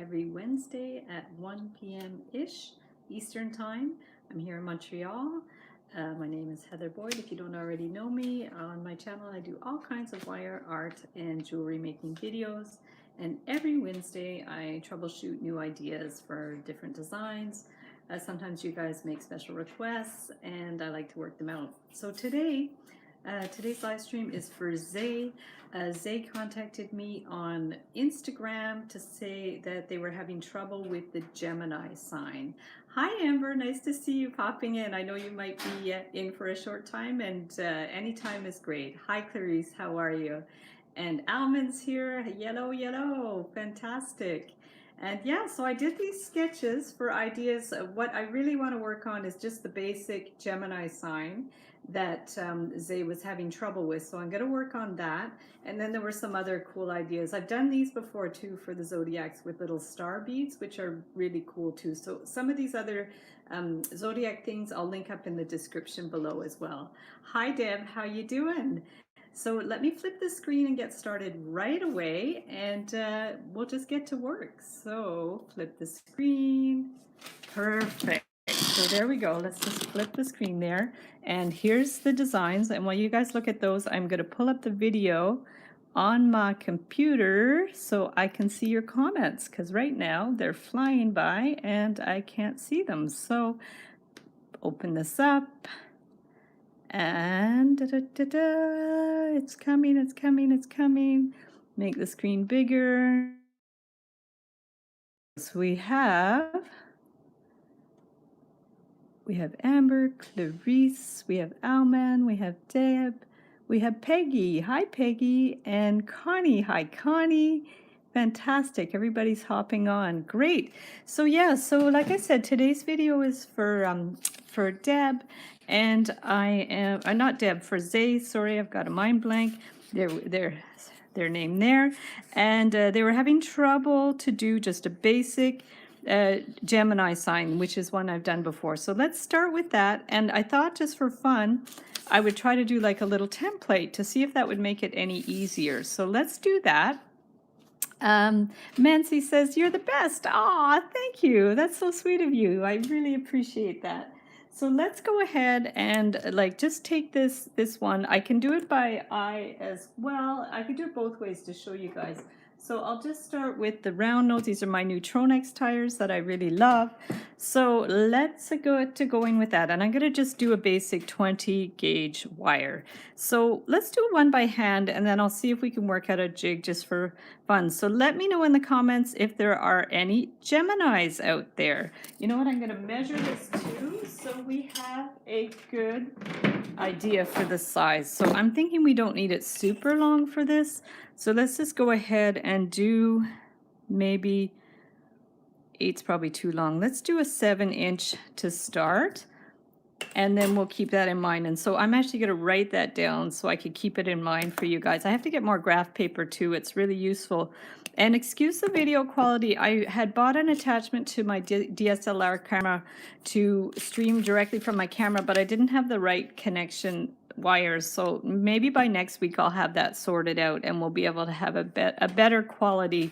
every Wednesday at 1 p.m.-ish Eastern Time. I'm here in Montreal. My name is Heather Boyd. If you don't already know me, on my channel I do all kinds of wire art and jewelry making videos. And every Wednesday I troubleshoot new ideas for different designs. Sometimes you guys make special requests and I like to work them out. So today's live stream is for Zay. Zay contacted me on Instagram to say that they were having trouble with the Gemini sign. Hi Amber, nice to see you popping in. I know you might be in for a short time, and any time is great. Hi Clarice, how are you? And Almond's here, yellow, fantastic. And yeah, so I did these sketches for ideas. What I really want to work on is just the basic Gemini sign that Zay was having trouble with. So I'm going to work on that. And then there were some other cool ideas. I've done these before too for the Zodiacs with little star beads, which are really cool too. So some of these other Zodiac things I'll link up in the description below as well. Hi Deb, how you doing? So let me flip the screen and get started right away, and we'll just get to work. So flip the screen. Perfect. So there we go. Let's just flip the screen there. And here's the designs. And while you guys look at those, I'm going to pull up the video on my computer so I can see your comments, because right now they're flying by and I can't see them. So open this up. And it's coming. Make the screen bigger. So we have Amber, Clarice, we have Alman, we have Deb, we have Peggy. Hi Peggy, and Connie. Hi Connie. Fantastic, everybody's hopping on. Great. So yeah, so like I said, today's video is for Deb, and I am not Deb, for Zay. Sorry, I've got a mind blank. Their name there, and they were having trouble to do just a basic Gemini sign, which is one I've done before. So let's start with that. And I thought just for fun, I would try to do like a little template to see if that would make it any easier. So let's do that. Mancy says, you're the best. Aw, thank you. That's so sweet of you. I really appreciate that. So let's go ahead and like just take this one. I can do it by eye as well. I could do it both ways to show you guys. So I'll just start with the round nose. These are my new Tronex tires that I really love. So let's go to going with that. And I'm going to just do a basic 20 gauge wire. So let's do one by hand, and then I'll see if we can work out a jig just for fun. So let me know in the comments if there are any Geminis out there. You know what? I'm going to measure this too, so we have a good idea for the size. So I'm thinking we don't need it super long for this. So let's just go ahead and do maybe 8's probably too long. Let's do a 7-inch to start, and then we'll keep that in mind. And so I'm actually going to write that down so I could keep it in mind for you guys. I have to get more graph paper too. It's really useful. And excuse the video quality. I had bought an attachment to my DSLR camera to stream directly from my camera, but I didn't have the right connection wires. So maybe by next week I'll have that sorted out and we'll be able to have a better quality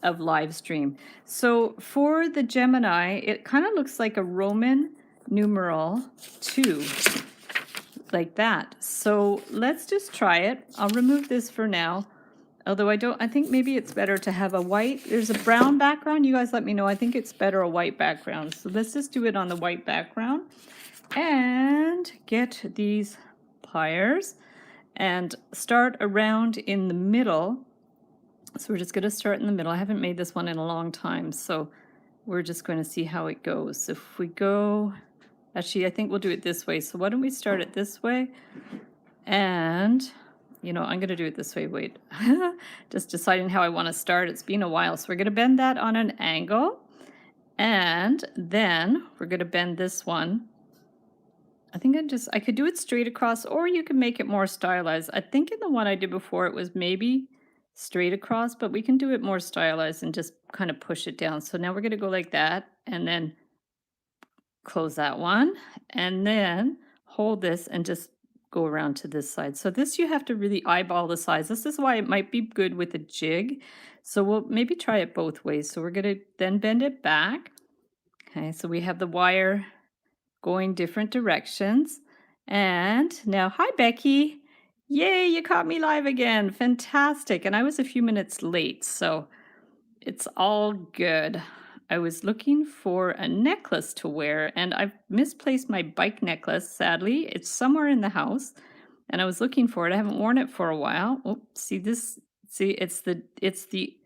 of live stream. So for the Gemini, it kind of looks like a Roman numeral 2, like that. So let's just try it. I'll remove this for now. Although I think maybe it's better to have a white. There's a brown background. You guys let me know. I think it's better a white background. So let's just do it on the white background and get these pliers and start around in the middle. So we're just going to start in the middle. I haven't made this one in a long time, so we're just going to see how it goes. If we go, actually, I think we'll do it this way. So why don't we start it this way? And, you know, I'm going to do it this way. Wait, just deciding how I want to start. It's been a while. So we're going to bend that on an angle. And then we're going to bend this one. I think I could do it straight across, or you can make it more stylized. I think in the one I did before, it was maybe straight across, but we can do it more stylized and just kind of push it down. So now we're going to go like that, and then close that one, and then hold this and just go around to this side. So this you have to really eyeball the size. This is why it might be good with a jig. So we'll maybe try it both ways. So we're going to then bend it back. Okay, so we have the wire going different directions. And now, hi, Becky. Yay, you caught me live again. Fantastic. And I was a few minutes late, so it's all good. I was looking for a necklace to wear, and I've misplaced my bike necklace, sadly. It's somewhere in the house, and I was looking for it. I haven't worn it for a while. Oh, see this? See, it's the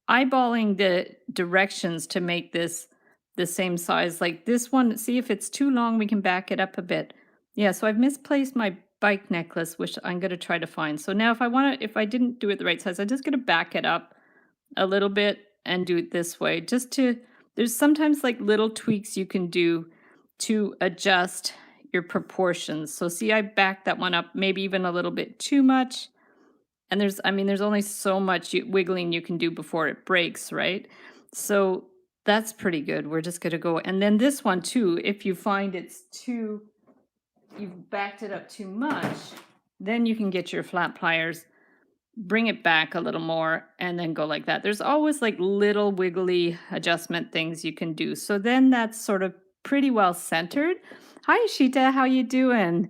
eyeballing the directions to make this the same size. Like this one, see if it's too long, we can back it up a bit. Yeah, so I've misplaced my bike necklace, which I'm going to try to find. So now if I didn't do it the right size, I'm just going to back it up a little bit and do it this way. There's sometimes like little tweaks you can do to adjust your proportions. So see, I backed that one up maybe even a little bit too much. And there's only so much wiggling you can do before it breaks, right? So that's pretty good. We're just going to go. And then this one too, if you find you've backed it up too much, then you can get your flat pliers, bring it back a little more, and then go like that. There's always like little wiggly adjustment things you can do. So then that's sort of pretty well centered. Hi, Ashita, how you doing?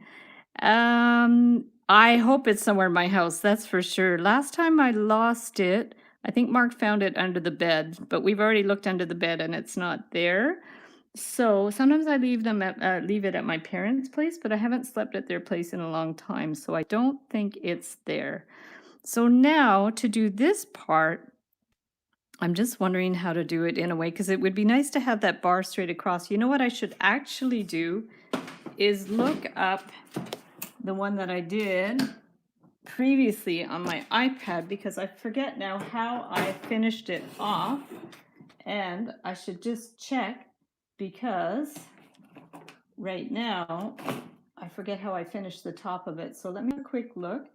I hope it's somewhere in my house, that's for sure. Last time I lost it, I think Mark found it under the bed, but we've already looked under the bed and it's not there. So sometimes I leave it at my parents' place, but I haven't slept at their place in a long time, so I don't think it's there. So now to do this part, I'm just wondering how to do it in a way, because it would be nice to have that bar straight across. You know what I should actually do is look up the one that I did previously on my iPad, because I forget now how I finished it off, and I should just check, because right now I forget how I finished the top of it. So let me have a quick look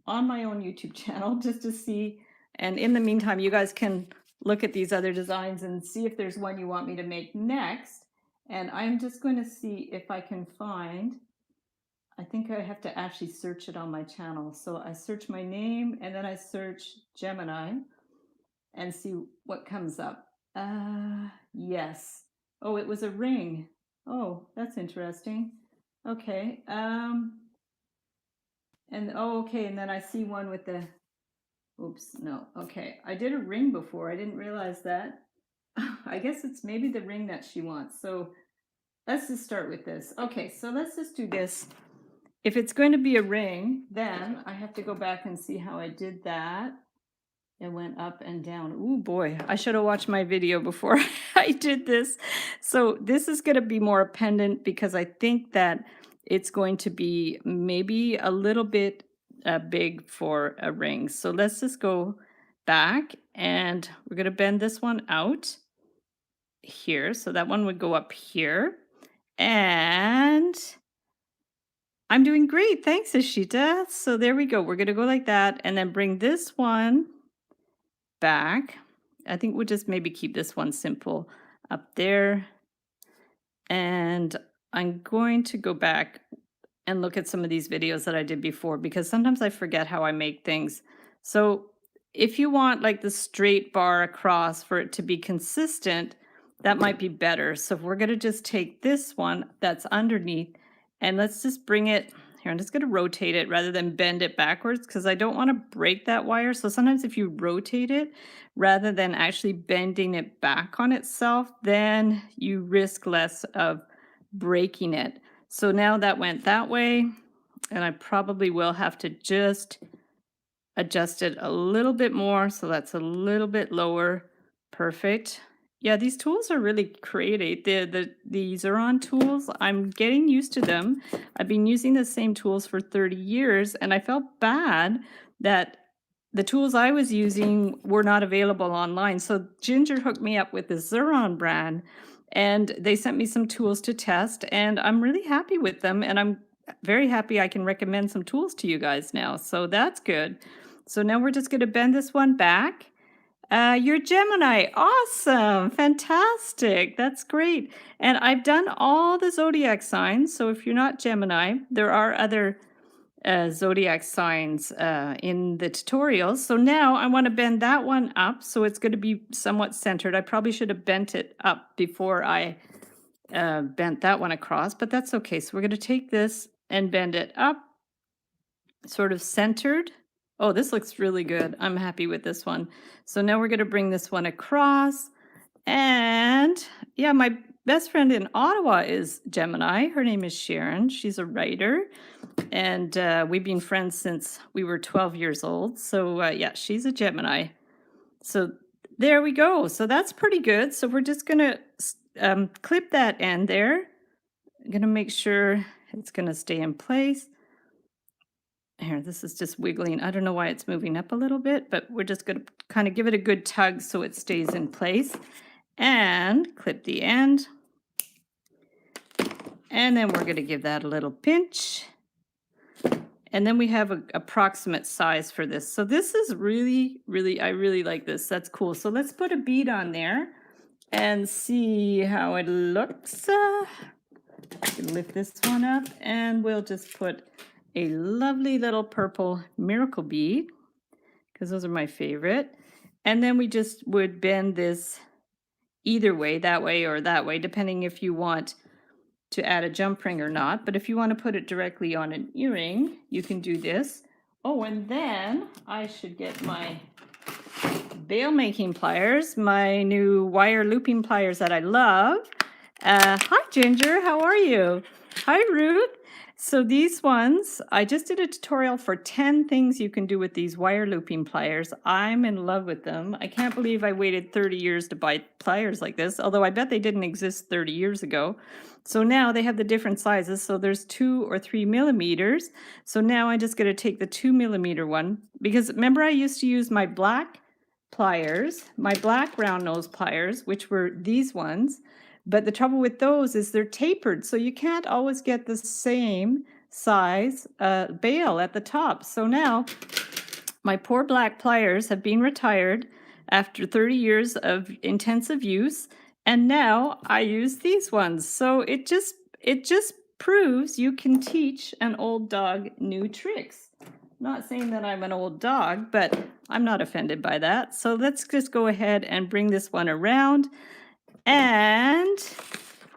on my own YouTube channel just to see, and in the meantime you guys can look at these other designs and see if there's one you want me to make next. And I'm just going to see if I can find, I think I have to actually search it on my channel. So I search my name and then I search Gemini and see what comes up. Yes. Oh, it was a ring. Oh, that's interesting. Okay. And oh, okay, and then I see one with the, oops, no, okay. I did a ring before, I didn't realize that. I guess it's maybe the ring that she wants. So let's just start with this. Okay, so let's just do this. If it's going to be a ring, then I have to go back and see how I did that. It went up and down. Ooh, boy, I should have watched my video before I did this. So this is going to be more a pendant, because I think that it's going to be maybe a little bit big for a ring. So let's just go back, and we're going to bend this one out here. So that one would go up here. And I'm doing great. Thanks, Ashita. So there we go. We're going to go like that and then bring this one back. I think we'll just maybe keep this one simple up there. And I'm going to go back and look at some of these videos that I did before, because sometimes I forget how I make things. So if you want like the straight bar across for it to be consistent, that might be better. So if we're going to just take this one that's underneath and let's just bring it here. I'm just going to rotate it rather than bend it backwards, because I don't want to break that wire. So sometimes if you rotate it rather than actually bending it back on itself, then you risk less of breaking it. So now that went that way, and I probably will have to just adjust it a little bit more. So that's a little bit lower. Perfect. Yeah, these tools are really creative. The Xeron tools, I'm getting used to them. I've been using the same tools for 30 years, and I felt bad that the tools I was using were not available online. So Ginger hooked me up with the Xeron brand, and they sent me some tools to test, and I'm really happy with them, and I'm very happy I can recommend some tools to you guys now. So that's good. So now we're just going to bend this one back. You're Gemini. Awesome. Fantastic. That's great. And I've done all the zodiac signs. So if you're not Gemini, there are other zodiac signs in the tutorials. So now I want to bend that one up so it's going to be somewhat centered. I probably should have bent it up before I bent that one across, but that's okay. So we're going to take this and bend it up, sort of centered. Oh, this looks really good. I'm happy with this one. So now we're going to bring this one across. And yeah, my best friend in Ottawa is Gemini. Her name is Sharon. She's a writer. And we've been friends since we were 12 years old. So yeah, she's a Gemini. So there we go. So that's pretty good. So we're just going to clip that end there. I'm going to make sure it's going to stay in place. Here, this is just wiggling. I don't know why it's moving up a little bit, but we're just going to kind of give it a good tug so it stays in place. And clip the end. And then we're going to give that a little pinch. And then we have an approximate size for this. So this is really, I really like this. That's cool. So let's put a bead on there and see how it looks. Lift this one up and we'll just put a lovely little purple miracle bead because those are my favorite. And then we just would bend this either way, that way or that way, depending if you want to add a jump ring or not. But if you want to put it directly on an earring, you can do this. Oh, and then I should get my bail making pliers, my new wire looping pliers that I love. Hi, Ginger. How are you? Hi, Ruth. So these ones, I just did a tutorial for 10 things you can do with these wire looping pliers. I'm in love with them. I can't believe I waited 30 years to buy pliers like this, although I bet they didn't exist 30 years ago. So now they have the different sizes. So there's 2 or 3 millimeters. So now I'm just going to take the 2 millimeter one, because remember I used to use my black pliers, my black round nose pliers, which were these ones. But the trouble with those is they're tapered, so you can't always get the same size bail at the top. So now my poor black pliers have been retired after 30 years of intensive use, and now I use these ones. So it just proves you can teach an old dog new tricks. Not saying that I'm an old dog, but I'm not offended by that. So let's just go ahead and bring this one around. And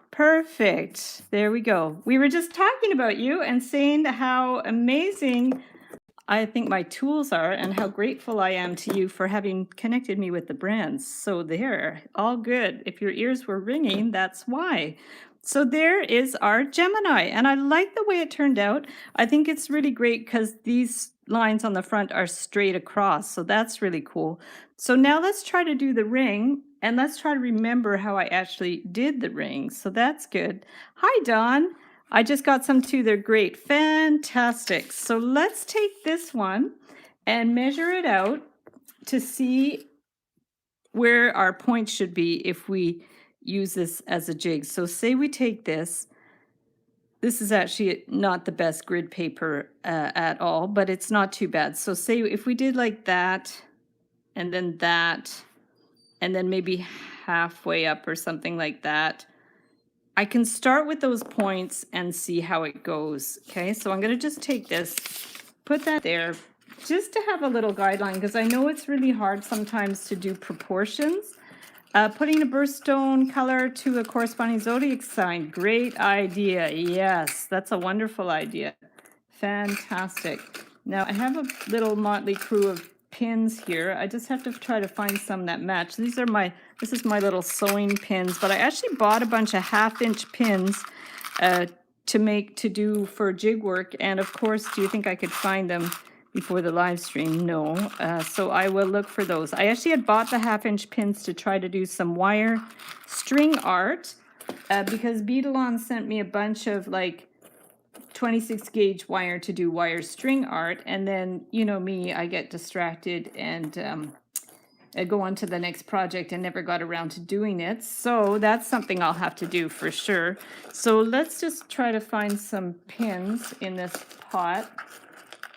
perfect. There we go. We were just talking about you and saying how amazing I think my tools are and how grateful I am to you for having connected me with the brands. So there, all good. If your ears were ringing, that's why. So there is our Gemini, and I like the way it turned out. I think it's really great because these lines on the front are straight across, so that's really cool. So now let's try to do the ring, and let's try to remember how I actually did the ring. So that's good. Hi, Dawn. I just got some too. They're great. Fantastic. So let's take this one and measure it out to see where our point should be if we use this as a jig. So say we take this. This is actually not the best grid paper at all, but it's not too bad. So say if we did like that, and then maybe halfway up or something like that, I can start with those points and see how it goes. Okay, so I'm going to just take this, put that there, just to have a little guideline, because I know it's really hard sometimes to do proportions. Putting a birthstone color to a corresponding zodiac sign. Great idea. Yes, that's a wonderful idea. Fantastic. Now I have a little motley crew of pins here. I just have to try to find some that match. This is my little sewing pins, but I actually bought a bunch of 1/2-inch pins to do for jig work. And of course, do you think I could find them before the live stream? No. So I will look for those. I actually had bought the 1/2-inch pins to try to do some wire string art because Beaded sent me a bunch of like 26 gauge wire to do wire string art, and then you know me, I get distracted and I go on to the next project and never got around to doing it. So that's something I'll have to do for sure. So let's just try to find some pins in this pot.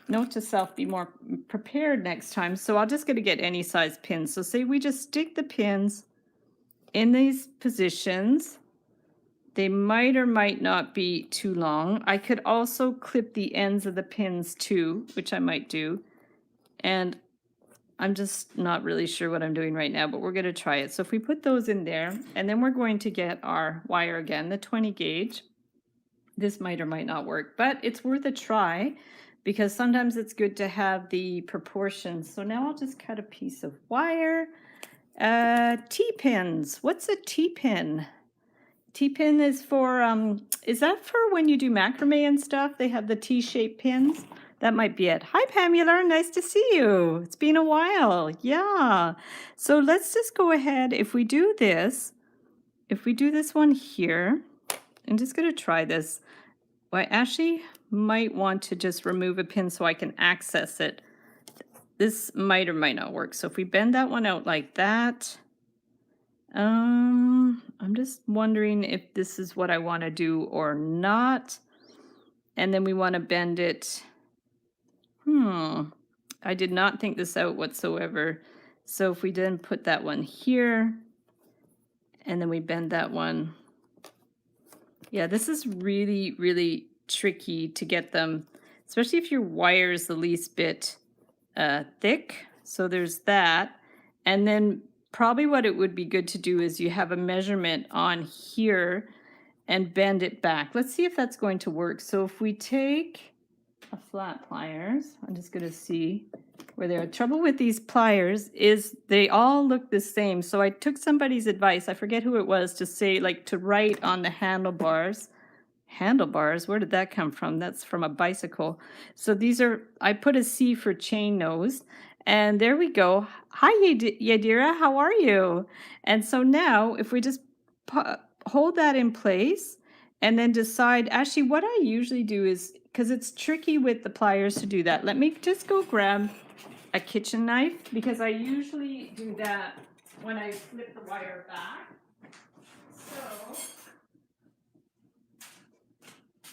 Note to self, be more prepared next time. So I'm just going to get any size pins. So say we just stick the pins in these positions They might or might not be too long. I could also clip the ends of the pins too, which I might do. And I'm just not really sure what I'm doing right now, but we're going to try it. So if we put those in there, and then we're going to get our wire again, the 20 gauge. This might or might not work, but it's worth a try because sometimes it's good to have the proportions. So now I'll just cut a piece of wire. T-pins. What's a T-pin? T-pin is for, is that for when you do macrame and stuff? They have the T-shaped pins. That might be it. Hi, Pamela. Nice to see you. It's been a while. Yeah. So let's just go ahead. If we do this one here, I'm just going to try this. Well, I actually might want to just remove a pin so I can access it. This might or might not work. So if we bend that one out like that, I'm just wondering if this is what I want to do or not. And then we want to bend it. I did not think this out whatsoever. So if we then put that one here, and then we bend that one. Yeah, this is really, really tricky to get them, especially if your wire is the least bit thick. So there's that. And then probably what it would be good to do is you have a measurement on here and bend it back. Let's see if that's going to work. So if we take a flat pliers, I'm just going to see where they are. Trouble with these pliers is they all look the same. So I took somebody's advice, I forget who it was, to say like to write on the handlebars. Handlebars, where did that come from? That's from a bicycle. So these are, I put a C for chain nose, and there we go. Hi, Yadira, how are you? And so now if we just hold that in place and then decide, actually what I usually do is, because it's tricky with the pliers to do that, let me just go grab a kitchen knife, because I usually do that when I flip the wire back. So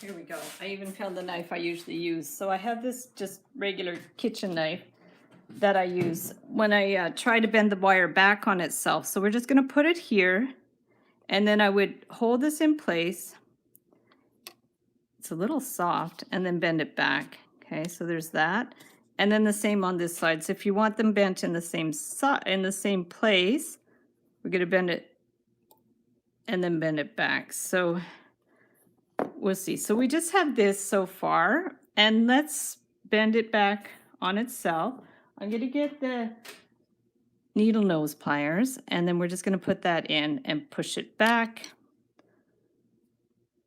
here we go. I even found the knife I usually use. So I have this just regular kitchen knife that I use when I try to bend the wire back on itself. So we're just going to put it here, and then I would hold this in place. It's a little soft, and then bend it back. Okay, so there's that. And then the same on this side. So if you want them bent in the same place, we're going to bend it and then bend it back. So we'll see. So we just have this so far, and let's bend it back on itself. I'm going to get the needle nose pliers, and then we're just going to put that in and push it back.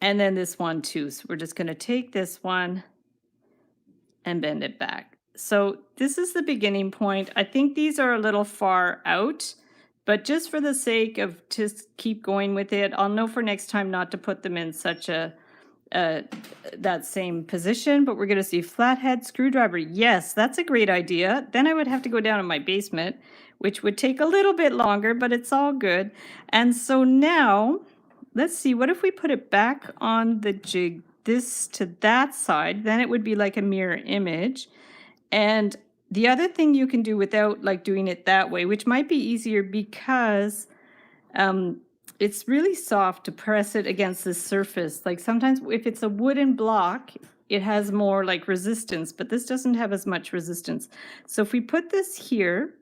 And then this one too. So we're just going to take this one and bend it back. So this is the beginning point. I think these are a little far out, but just for the sake of just keep going with it, I'll know for next time not to put them in such a that same position. But we're going to see flathead screwdriver. Yes, that's a great idea. Then I would have to go down in my basement, which would take a little bit longer, but it's all good. And so now let's see, what if we put it back on the jig, this to that side? Then it would be like a mirror image. And the other thing you can do without like doing it that way, which might be easier because it's really soft to press it against the surface. Like sometimes if it's a wooden block, it has more like resistance, but this doesn't have as much resistance. So if we put this here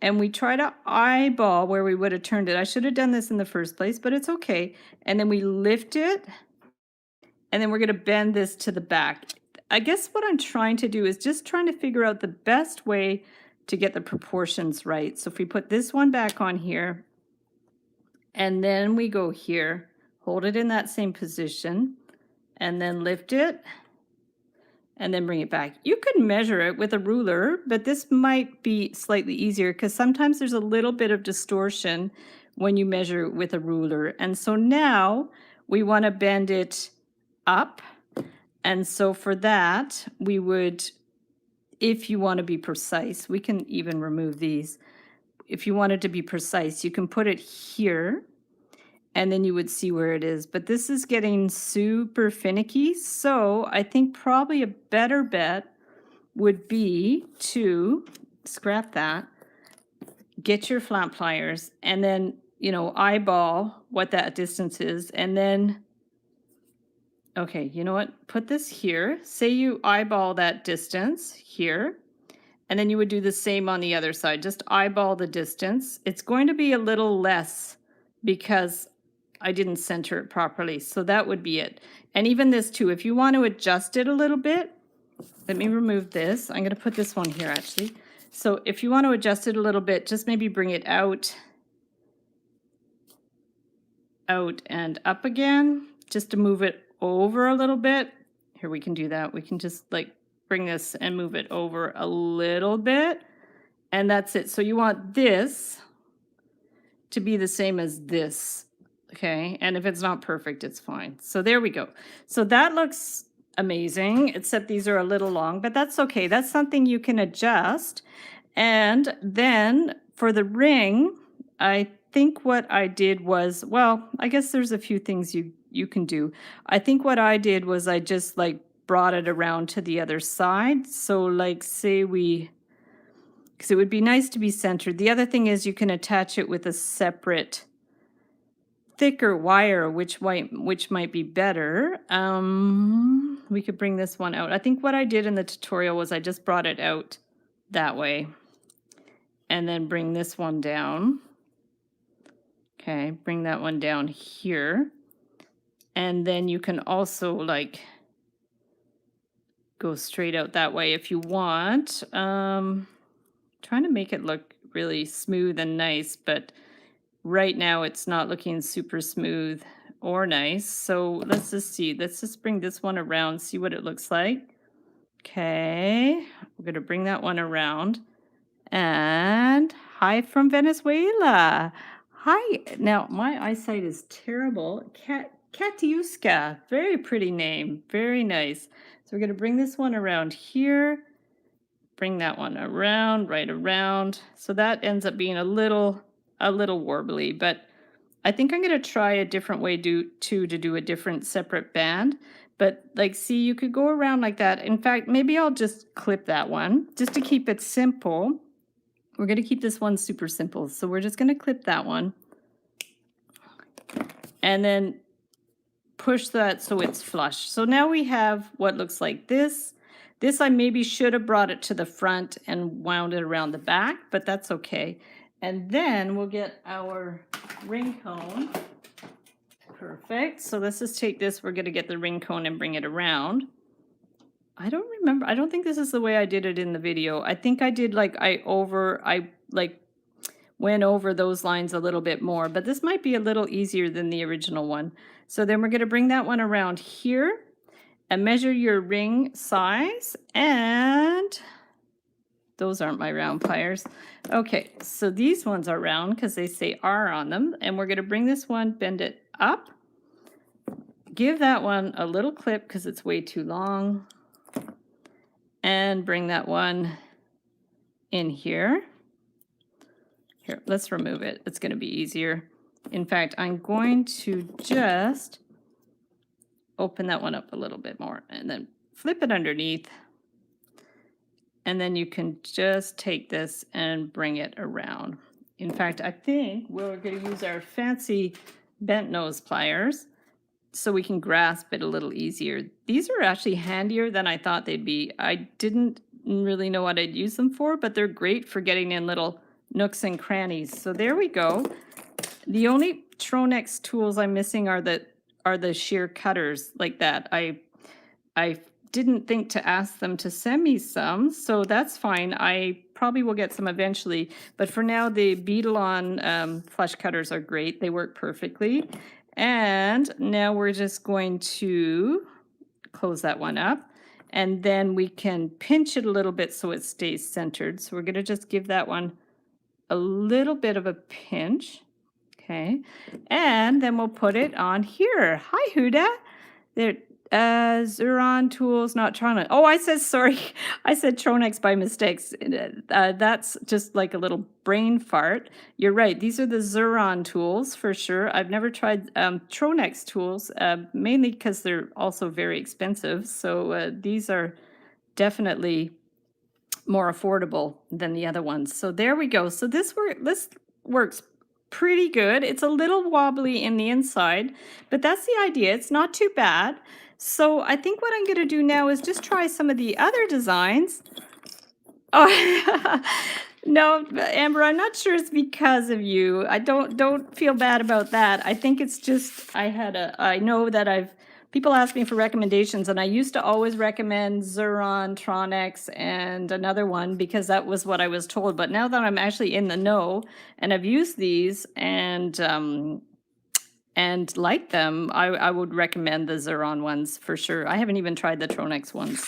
and we try to eyeball where we would have turned it, I should have done this in the first place, but it's okay. And then we lift it, and then we're going to bend this to the back. I guess what I'm trying to do is just trying to figure out the best way to get the proportions right. So if we put this one back on here, and then we go here, hold it in that same position, and then lift it, and then bring it back. You could measure it with a ruler, but this might be slightly easier because sometimes there's a little bit of distortion when you measure with a ruler. And so now we want to bend it up. And so for that, we would, if you want to be precise, we can even remove these. If you wanted to be precise, you can put it here, and then you would see where it is. But this is getting super finicky, so I think probably a better bet would be to scrap that, get your flat pliers, and then, you know, eyeball what that distance is, and then Okay, you know what? Put this here. Say you eyeball that distance here. And then you would do the same on the other side. Just eyeball the distance. It's going to be a little less because I didn't center it properly. So that would be it. And even this too, if you want to adjust it a little bit, let me remove this. I'm going to put this one here actually. So if you want to adjust it a little bit, just maybe bring it out and up again, just to move it over a little bit. Here, we can do that. We can just like bring this and move it over a little bit. And that's it. So you want this to be the same as this. Okay. And if it's not perfect, it's fine. So there we go. So that looks amazing, except these are a little long, but that's okay. That's something you can adjust. And then for the ring, I think what I did was, well, I guess there's a few things you can do. I think what I did was I just like brought it around to the other side. So like say because it would be nice to be centered. The other thing is you can attach it with a separate thicker wire, which might be better. We could bring this one out. I think what I did in the tutorial was I just brought it out that way and then bring this one down. Okay, bring that one down here. And then you can also like go straight out that way if you want. Trying to make it look really smooth and nice, but right now it's not looking super smooth or nice. So let's just see. Let's just bring this one around, see what it looks like. Okay, we're going to bring that one around. And hi from Venezuela. Hi. Now, my eyesight is terrible. Katiuska. Very pretty name. Very nice. So we're going to bring this one around here. Bring that one around, right around. So that ends up being a little warbly, but I think I'm going to try a different way to do a different separate band. But like, see, you could go around like that. In fact, maybe I'll just clip that one just to keep it simple. We're going to keep this one super simple. So we're just going to clip that one and then push that so it's flush. So now we have what looks like this. This I maybe should have brought it to the front and wound it around the back, but that's okay. And then we'll get our ring cone. Perfect. So let's just take this. We're going to get the ring cone and bring it around. I don't remember. I don't think this is the way I did it in the video. I think I did like I went over those lines a little bit more, but this might be a little easier than the original one. So then we're going to bring that one around here and measure your ring size, and those aren't my round pliers. Okay, so these ones are round because they say R on them, and we're going to bring this one, bend it up, give that one a little clip because it's way too long, and bring that one in here. Here, let's remove it. It's going to be easier. In fact, I'm going to just open that one up a little bit more and then flip it underneath. And then you can just take this and bring it around. In fact, I think we're going to use our fancy bent nose pliers so we can grasp it a little easier. These are actually handier than I thought they'd be. I didn't really know what I'd use them for, but they're great for getting in little nooks and crannies. So there we go. The only Tronex tools I'm missing are the shear cutters like that. I didn't think to ask them to send me some, so that's fine. I probably will get some eventually, but for now the Beaded flush cutters are great. They work perfectly. And now we're just going to close that one up, and then we can pinch it a little bit so it stays centered. So we're going to just give that one a little bit of a pinch. Okay, and then we'll put it on here. Hi, Huda. There, Zuron Tools, not Tronex. Oh, I said, sorry. I said Tronex by mistake. That's just like a little brain fart. You're right. These are the Zuron tools for sure. I've never tried Tronex tools, mainly because they're also very expensive. So these are definitely more affordable than the other ones. So there we go. So this works pretty good. It's a little wobbly in the inside, but that's the idea. It's not too bad. So I think what I'm going to do now is just try some of the other designs. Oh, no, Amber, I'm not sure it's because of you. I don't feel bad about that. I think it's just I know that people ask me for recommendations, and I used to always recommend Xuron, Tronex, and another one because that was what I was told. But now that I'm actually in the know and I've used these and like them, I would recommend the Xuron ones for sure. I haven't even tried the Tronex ones,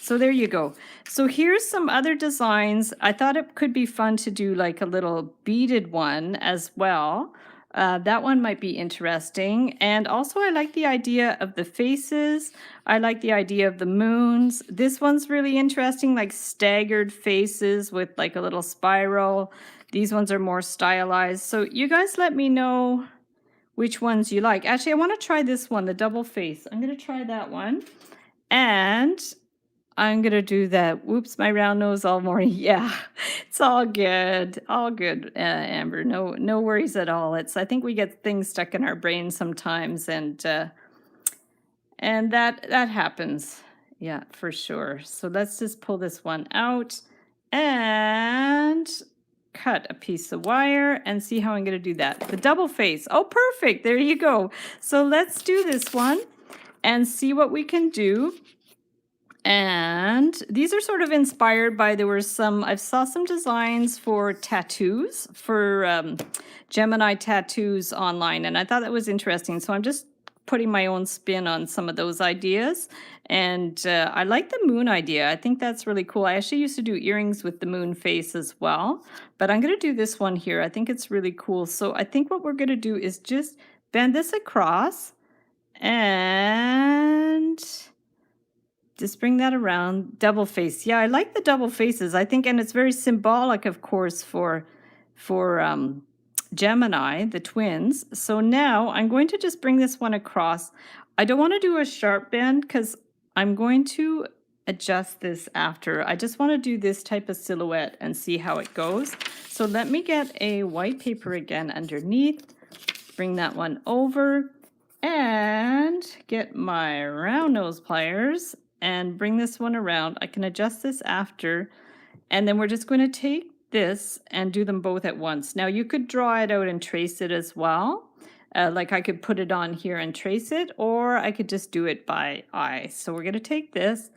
so there you go. So here's some other designs. I thought it could be fun to do like a little beaded one as well. That one might be interesting. And also I like the idea of the faces. I like the idea of the moons. This one's really interesting, like staggered faces with like a little spiral. These ones are more stylized. So you guys let me know which ones you like. Actually, I want to try this one, the double face. I'm going to try that one. And I'm going to do that. Whoops, my round nose all morning. Yeah, it's all good. All good, Amber. No worries at all. I think we get things stuck in our brain sometimes, and that happens. Yeah, for sure. So let's just pull this one out and cut a piece of wire and see how I'm going to do that. The double face. Oh, perfect. There you go. So let's do this one and see what we can do. And these are sort of inspired by, I saw some designs for tattoos, for Gemini tattoos online, and I thought that was interesting. So I'm just putting my own spin on some of those ideas. And I like the moon idea. I think that's really cool. I actually used to do earrings with the moon face as well, but I'm going to do this one here. I think it's really cool. So I think what we're going to do is just bend this across and just bring that around. Double face. Yeah, I like the double faces. I think, and it's very symbolic, of course, for Gemini, the twins. So now I'm going to just bring this one across. I don't want to do a sharp bend because I'm going to adjust this after. I just want to do this type of silhouette and see how it goes. So let me get a white paper again underneath, bring that one over, and get my round nose pliers and bring this one around. I can adjust this after, and then we're just going to take this and do them both at once. Now you could draw it out and trace it as well. Like I could put it on here and trace it, or I could just do it by eye. So we're going to take this,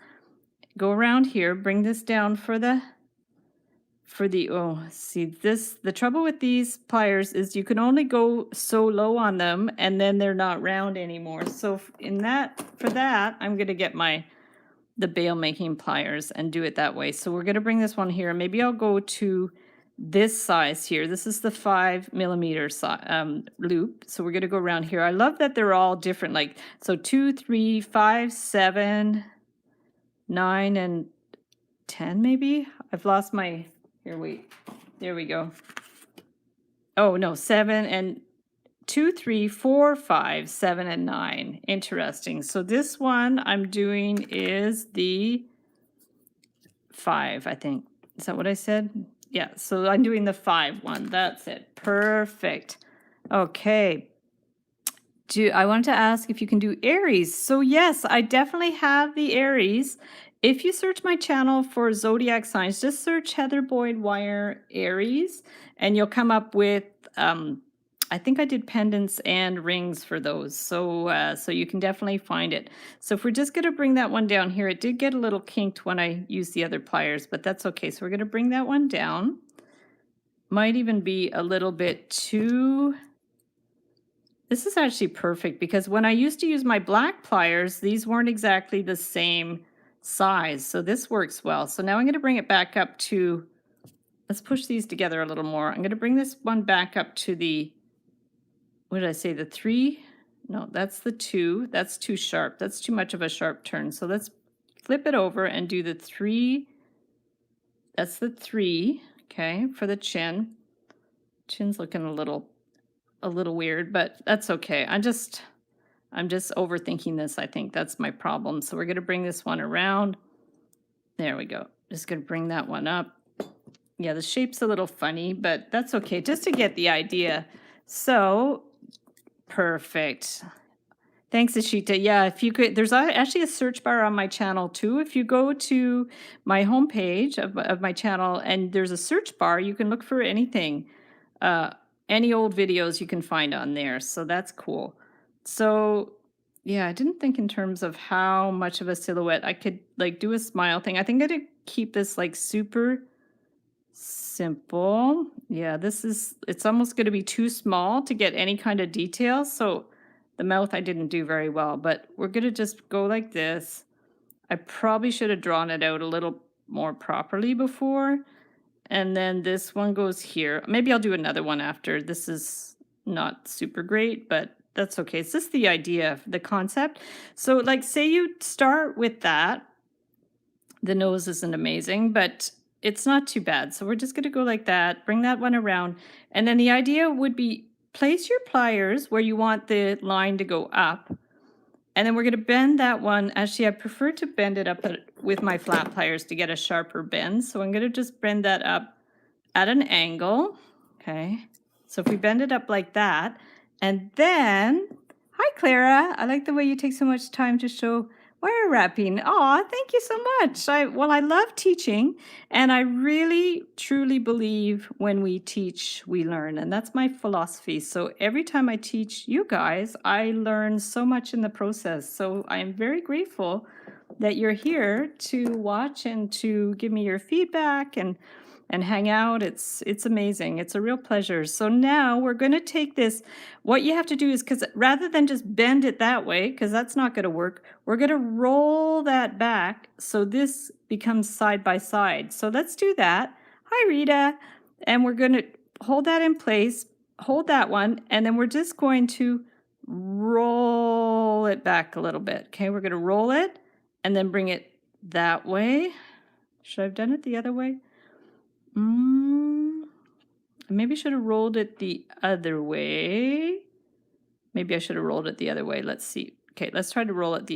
go around here, bring this down the trouble with these pliers is you can only go so low on them and then they're not round anymore. So for that, I'm going to get the bail making pliers and do it that way. So we're going to bring this one here. Maybe I'll go to this size here. This is the 5mm loop. So we're going to go around here. I love that they're all different. Like, so 2, 3, 5, 7, 9, and 10 maybe. I've lost my, here, wait, there we go. Oh no, 7 and 2, 3, 4, 5, 7, and 9. Interesting. So this one I'm doing is the 5, I think. Is that what I said? Yeah, so I'm doing the 5 one. That's it. Perfect. Okay. I wanted to ask if you can do Aries. So yes, I definitely have the Aries. If you search my channel for zodiac signs, just search Heather Boyd Wire Aries, and you'll come up with I think I did pendants and rings for those, so you can definitely find it. So if we're just going to bring that one down here, it did get a little kinked when I used the other pliers, but that's okay. So we're going to bring that one down. Might even be a little bit too... This is actually perfect because when I used to use my black pliers, these weren't exactly the same size, so this works well. So now I'm going to bring it back up to... Let's push these together a little more. I'm going to bring this one back up to the... What did I say? The 3? No, that's the 2. That's too sharp. That's too much of a sharp turn. So let's flip it over and do the 3. That's the 3, okay, for the chin. Chin's looking a little weird, but that's okay. I'm just overthinking this, I think. That's my problem. So we're going to bring this one around. There we go. Just going to bring that one up. Yeah, the shape's a little funny, but that's okay, just to get the idea. So... Perfect. Thanks, Ashita. Yeah, if you could, there's actually a search bar on my channel too. If you go to my homepage of my channel and there's a search bar, you can look for anything, uh, any old videos you can find on there. So that's cool. So yeah, I didn't think in terms of how much of a silhouette I could like do a smile thing. I think I'm gonna keep this like super simple. Yeah, it's almost going to be too small to get any kind of detail. So the mouth I didn't do very well, but we're going to just go like this. I probably should have drawn it out a little more properly before. And then this one goes here. Maybe I'll do another one after. This is not super great, but that's okay. It's just the idea, the concept. So like say you start with that. The nose isn't amazing, but it's not too bad. So we're just going to go like that, bring that one around. And then the idea would be place your pliers where you want the line to go up. And then we're going to bend that one. Actually, I prefer to bend it up with my flat pliers to get a sharper bend. So I'm going to just bend that up at an angle. Okay. So if we bend it up like that, and then, hi, Clara. I like the way you take so much time to show wire wrapping. Aw, thank you so much. I love teaching, and I really, truly believe when we teach, we learn, and that's my philosophy. So every time I teach you guys, I learn so much in the process. So I am very grateful that you're here to watch and to give me your feedback and hang out. It's amazing. It's a real pleasure. So now we're going to take this. What you have to do is, because rather than just bend it that way, because that's not going to work, we're going to roll that back so this becomes side by side. So let's do that. Hi, Rita. And we're going to hold that in place, hold that one, and then we're just going to roll it back a little bit. Okay, we're going to roll it and then bring it that way. Should I have done it the other way? Maybe I should have rolled it the other way. Maybe I should have rolled it the other way. Let's see. Okay, let's try to roll it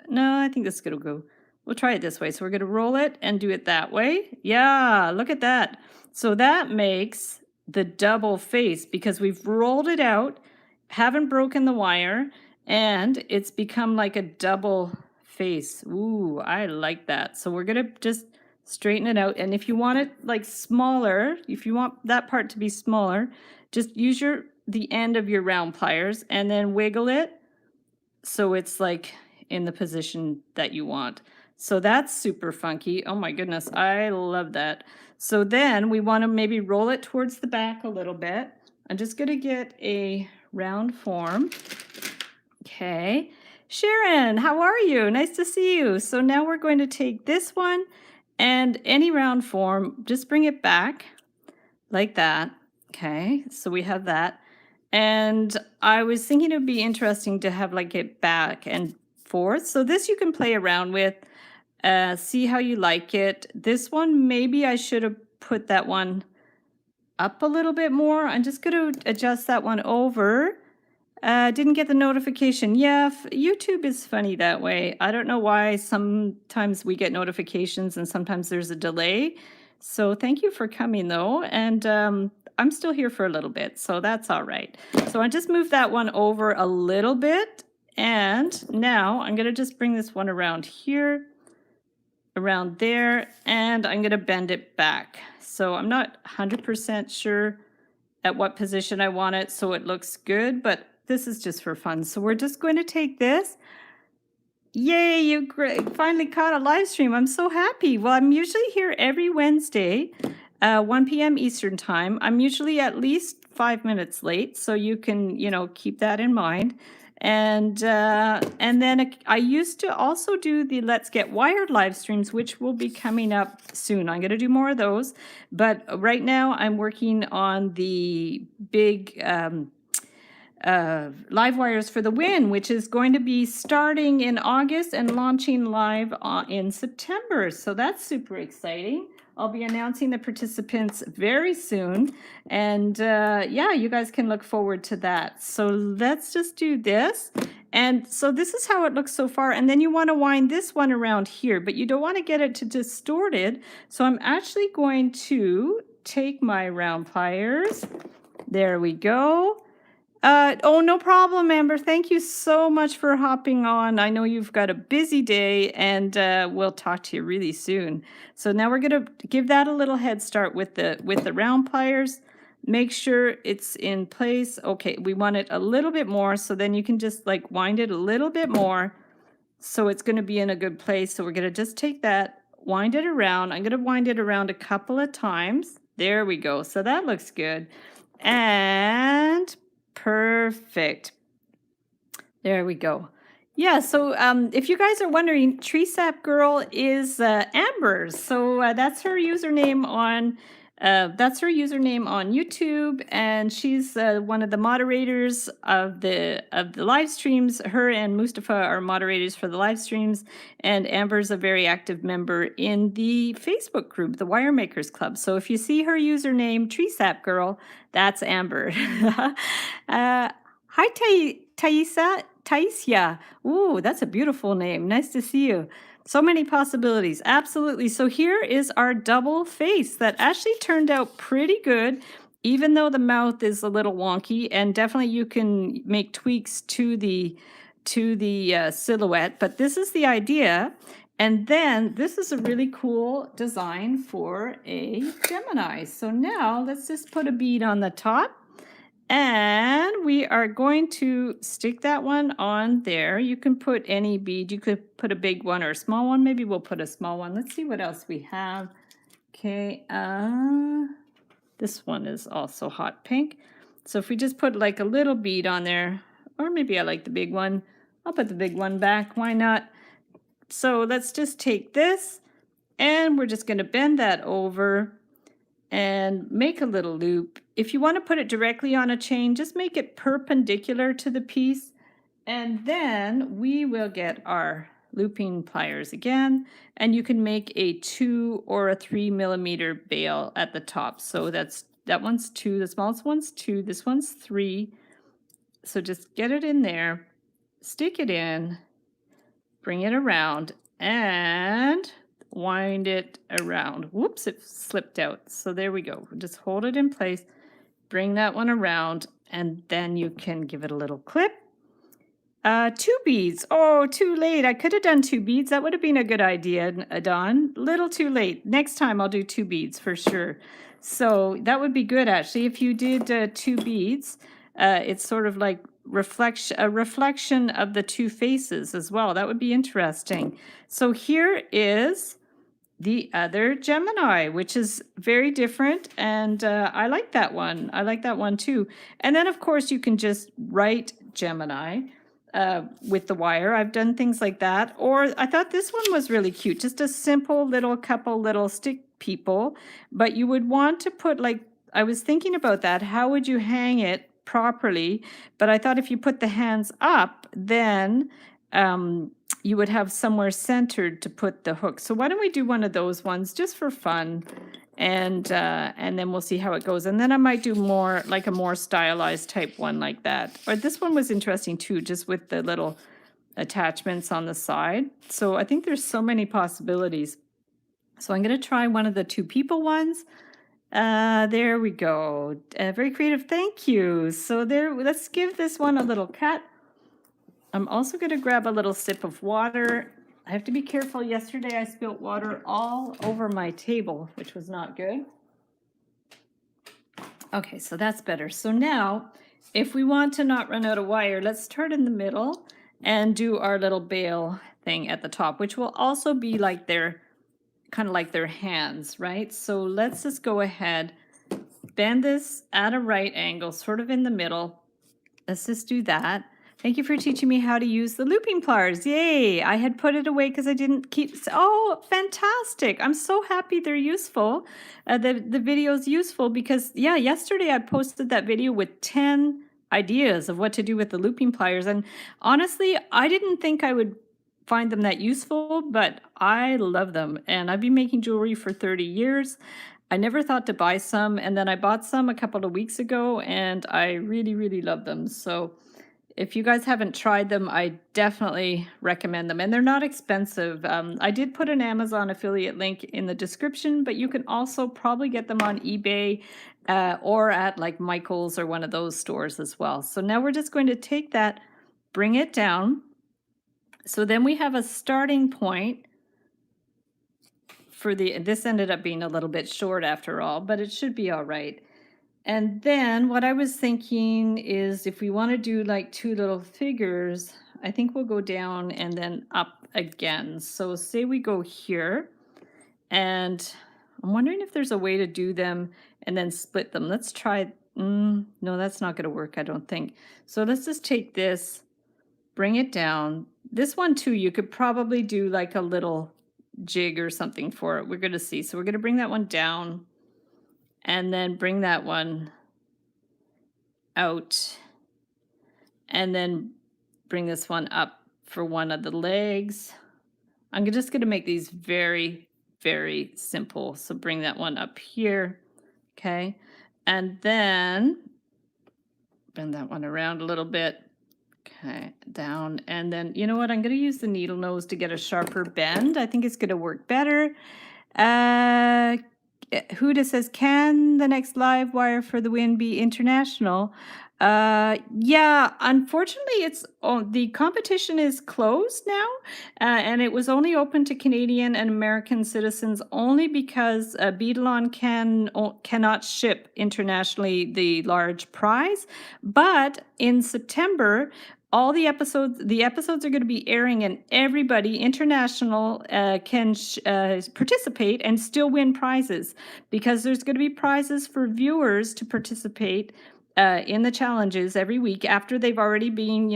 no, I think this is going to go. We'll try it this way. So we're going to roll it and do it that way. Yeah, look at that. So that makes the double face because we've rolled it out, haven't broken the wire, and it's become like a double face. Ooh, I like that. So we're going to just straighten it out. And if you want it like smaller, if you want that part to be smaller, just use the end of your round pliers and then wiggle it so it's like in the position that you want. So that's super funky. Oh my goodness, I love that. So then we want to maybe roll it towards the back a little bit. I'm just going to get a round form. Okay. Sharon, how are you? Nice to see you. So now we're going to take this one and any round form, just bring it back like that. Okay, so we have that. And I was thinking it would be interesting to have like it back and forth. So this you can play around with, see how you like it. This one, maybe I should have put that one up a little bit more. I'm just going to adjust that one over. Didn't get the notification. Yeah, YouTube is funny that way. I don't know why sometimes we get notifications and sometimes there's a delay. So thank you for coming though. And I'm still here for a little bit, so that's all right. So I just moved that one over a little bit. And now I'm going to just bring this one around here, around there, and I'm going to bend it back. So I'm not 100% sure at what position I want it so it looks good, but this is just for fun. So we're just going to take this. Yay, you finally caught a live stream. I'm so happy. Well, I'm usually here every Wednesday, 1 p.m. Eastern time. I'm usually at least 5 minutes late, so you can, keep that in mind. And then I used to also do the Let's Get Wired live streams, which will be coming up soon. I'm going to do more of those. But right now I'm working on the big Live Wires for the Win, which is going to be starting in August and launching live in September. So that's super exciting. I'll be announcing the participants very soon. And yeah, you guys can look forward to that. So let's just do this. And so this is how it looks so far. And then you want to wind this one around here, but you don't want to get it to distorted. So I'm actually going to take my round pliers. There we go. Oh, no problem, Amber. Thank you so much for hopping on. I know you've got a busy day, and we'll talk to you really soon. So now we're gonna give that a little head start with the round pliers. Make sure it's in place. Okay, we want it a little bit more, so then you can just like wind it a little bit more, so it's going to be in a good place. So we're going to just take that, wind it around. I'm going to wind it around a couple of times. There we go. So that looks good. And perfect. There we go. Yeah, so if you guys are wondering, Tree Sap Girl is Amber's. So that's her username on YouTube, and she's one of the moderators of the live streams. Her and Mustafa are moderators for the live streams, and Amber's a very active member in the Facebook group, the Wiremakers Club. So if you see her username, Tree Sap Girl, that's Amber. Hi, Taisia. Ooh, that's a beautiful name. Nice to see you. So many possibilities. Absolutely. So here is our double face that actually turned out pretty good, even though the mouth is a little wonky, and definitely you can make tweaks to the silhouette, but this is the idea. And then this is a really cool design for a Gemini. So now let's just put a bead on the top. And we are going to stick that one on there. You can put any bead. You could put a big one or a small one. Maybe we'll put a small one. Let's see what else we have. Okay, this one is also hot pink. So if we just put like a little bead on there, or maybe I like the big one. I'll put the big one back. Why not? So let's just take this, and we're just going to bend that over and make a little loop. If you want to put it directly on a chain, just make it perpendicular to the piece, and then we will get our looping pliers again, and you can make a 2 or a 3 millimeter bail at the top. So that one's 2, the smallest one's 2, this one's 3. So just get it in there, stick it in, bring it around, and wind it around. Whoops, it slipped out. So there we go. Just hold it in place, bring that one around, and then you can give it a little clip. 2 beads. Oh, too late. I could have done 2 beads. That would have been a good idea, Don. Little too late. Next time I'll do 2 beads for sure. So that would be good, actually. If you did 2 beads, it's sort of like a reflection of the 2 faces as well. That would be interesting. So here is the other Gemini, which is very different, and I like that one. I like that one too. And then, of course, you can just write Gemini with the wire. I've done things like that. Or I thought this one was really cute, just a simple little couple little stick people. But you would want to put, like, I was thinking about that. How would you hang it properly? But I thought if you put the hands up, then you would have somewhere centered to put the hook. So why don't we do one of those ones just for fun, and then we'll see how it goes. And then I might do more like a more stylized type one like that. Or this one was interesting too, just with the little attachments on the side. So I think there's so many possibilities. So I'm going to try one of the 2 people ones. There we go. Very creative. Thank you. So there, let's give this one a little cut. I'm also going to grab a little sip of water. I have to be careful. Yesterday I spilled water all over my table, which was not good. Okay, so that's better. So now, if we want to not run out of wire, let's start in the middle and do our little bail thing at the top, which will also be like their, kind of like their hands, right? So let's just go ahead, bend this at a right angle, sort of in the middle. Let's just do that. Thank you for teaching me how to use the looping pliers. Yay! I had put it away because I didn't keep... Oh, fantastic. I'm so happy they're useful. The video is useful because, yeah, yesterday I posted that video with 10 ideas of what to do with the looping pliers. And honestly, I didn't think I would find them that useful, but I love them. And I've been making jewelry for 30 years. I never thought to buy some, and then I bought some a couple of weeks ago, and I really, really love them. So If you guys haven't tried them, I definitely recommend them. And they're not expensive. I did put an Amazon affiliate link in the description, but you can also probably get them on eBay or at like Michael's or one of those stores as well. So now we're just going to take that, bring it down. So then we have a starting point for this ended up being a little bit short after all, but it should be all right. And then what I was thinking is if we want to do like two little figures, I think we'll go down and then up again. So say we go here, and I'm wondering if there's a way to do them and then split them. Let's try. No, that's not going to work, I don't think. So let's just take this, bring it down. This one too, you could probably do like a little jig or something for it. We're going to see. So we're going to bring that one down and then bring that one out and then bring this one up for one of the legs. I'm just going to make these very, very simple. So bring that one up here. Okay. And then bend that one around a little bit. Okay, down. And then, you know what? I'm going to use the needle nose to get a sharper bend. I think it's going to work better. Huda says, can the next live wire for the win be international? Yeah, unfortunately, the competition is closed now, and it was only open to Canadian and American citizens only because Beaded cannot ship internationally the large prize. But in September, all the episodes are going to be airing, and everybody international can participate and still win prizes, because there's going to be prizes for viewers to participate in the challenges every week after they've already been,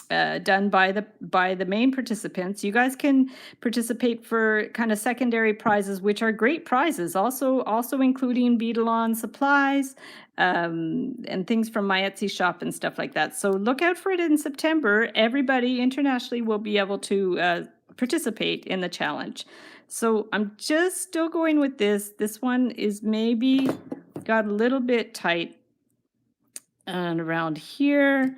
done by the main participants. You guys can participate for kind of secondary prizes, which are great prizes, also including Beaded supplies and things from my Etsy shop and stuff like that. So look out for it in September. Everybody internationally will be able to participate in the challenge. So I'm just still going with this. This one is maybe got a little bit tight. And around here,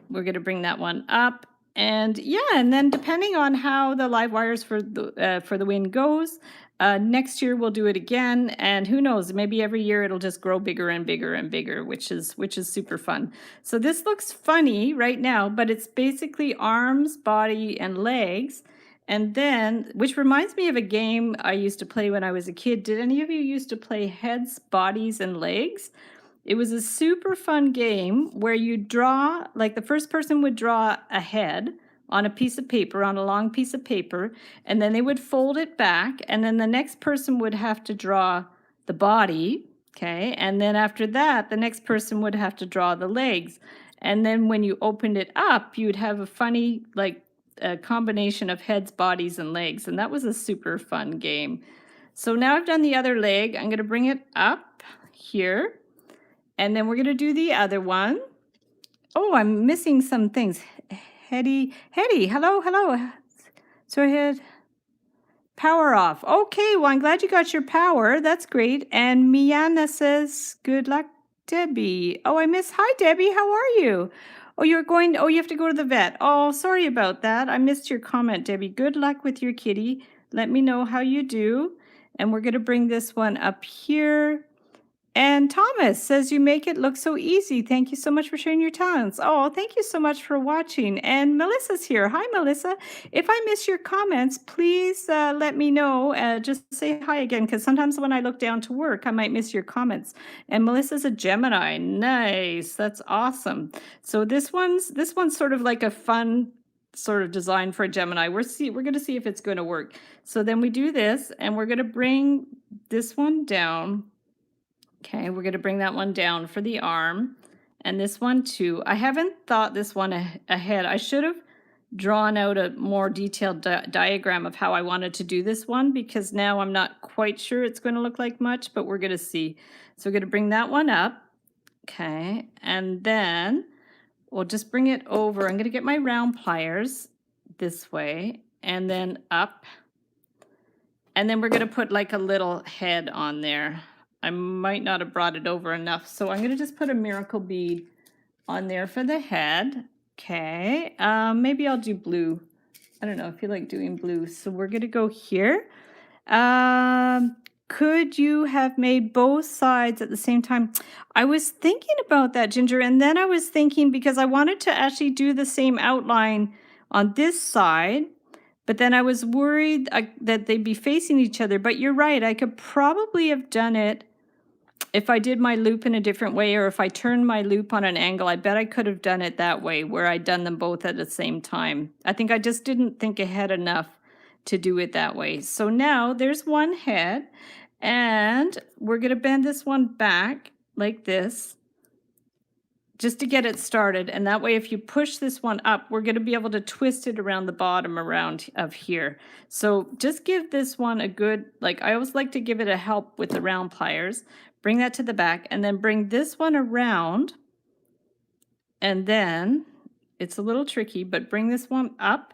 we're going to bring that one up. And yeah, and then depending on how the live wires for the win goes, next year we'll do it again. And who knows, maybe every year it'll just grow bigger and bigger and bigger, which is super fun. So this looks funny right now, but it's basically arms, body, and legs. And then, which reminds me of a game I used to play when I was a kid. Did any of you used to play heads, bodies, and legs? It was a super fun game where you draw, like the first person would draw a head on a piece of paper, on a long piece of paper, and then they would fold it back, and then the next person would have to draw the body, okay? And then after that, the next person would have to draw the legs. And then when you opened it up, you'd have a funny, like, a combination of heads, bodies, and legs, and that was a super fun game. So now I've done the other leg. I'm going to bring it up here. And then we're going to do the other one. Oh, I'm missing some things. Hetty, hello. So ahead. Power off. Okay, well, I'm glad you got your power. That's great. And Miana says, good luck, Debbie. Oh, hi, Debbie. How are you? Oh, you have to go to the vet. Oh, sorry about that. I missed your comment, Debbie. Good luck with your kitty. Let me know how you do. And we're going to bring this one up here. And Thomas says, you make it look so easy. Thank you so much for sharing your talents. Oh, thank you so much for watching. And Melissa's here. Hi, Melissa. If I miss your comments, please let me know. Just say hi again, because sometimes when I look down to work, I might miss your comments. And Melissa's a Gemini. Nice. That's awesome. So this one's sort of like a fun sort of design for a Gemini. We're going to see if it's going to work. So then we do this, and we're going to bring this one down. Okay, we're going to bring that one down for the arm, and this one too. I haven't thought this one ahead. I should have drawn out a more detailed diagram of how I wanted to do this one, because now I'm not quite sure it's going to look like much, but we're going to see. So we're going to bring that one up. Okay, and then we'll just bring it over. I'm going to get my round pliers this way, and then up. And then we're going to put like a little head on there. I might not have brought it over enough, so I'm going to just put a miracle bead on there for the head. Okay, maybe I'll do blue. I don't know, I feel like doing blue. So we're gonna go here. Could you have made both sides at the same time? I was thinking about that, Ginger, and then I was thinking because I wanted to actually do the same outline on this side, but then I was worried that they'd be facing each other. But you're right, I could probably have done it if I did my loop in a different way, or if I turned my loop on an angle. I bet I could have done it that way, where I'd done them both at the same time. I think I just didn't think ahead enough to do it that way. So now there's one head, and we're going to bend this one back like this just to get it started. And that way, if you push this one up, we're going to be able to twist it around the bottom around of here. So just give this one a good, like I always like to give it a help with the round pliers. Bring that to the back, and then bring this one around. And then it's a little tricky, but bring this one up.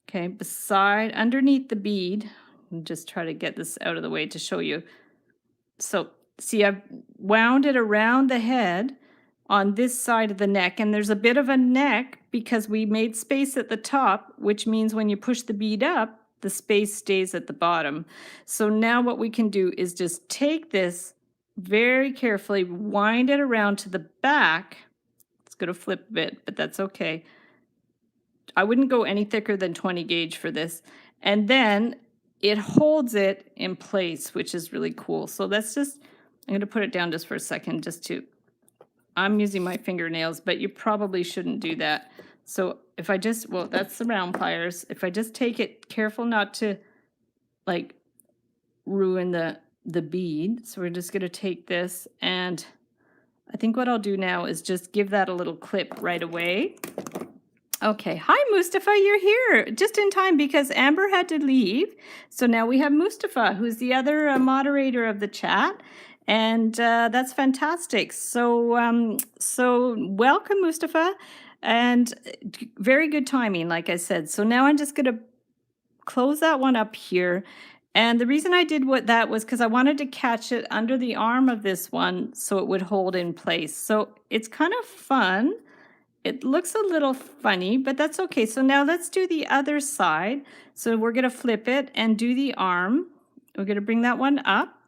Okay, beside, underneath the bead. I'll just try to get this out of the way to show you. So see, I've wound it around the head on this side of the neck, and there's a bit of a neck because we made space at the top, which means when you push the bead up, the space stays at the bottom. So now what we can do is just take this very carefully, wind it around to the back. It's going to flip a bit, but that's okay. I wouldn't go any thicker than 20 gauge for this. And then it holds it in place, which is really cool. So let's just, I'm going to put it down just for a second, just to, I'm using my fingernails, but you probably shouldn't do that. So if I just, well, that's the round pliers. If I just take it, careful not to like ruin the bead. So we're just going to take this, and I think what I'll do now is just give that a little clip right away. Okay, hi Mustafa, you're here just in time because Amber had to leave. So now we have Mustafa, who's the other moderator of the chat, and that's fantastic. So so welcome Mustafa, and very good timing, like I said. So now I'm just going to close that one up here. And the reason I did that was because I wanted to catch it under the arm of this one so it would hold in place. So it's kind of fun. It looks a little funny, but that's okay. So now let's do the other side. So we're going to flip it and do the arm. We're going to bring that one up.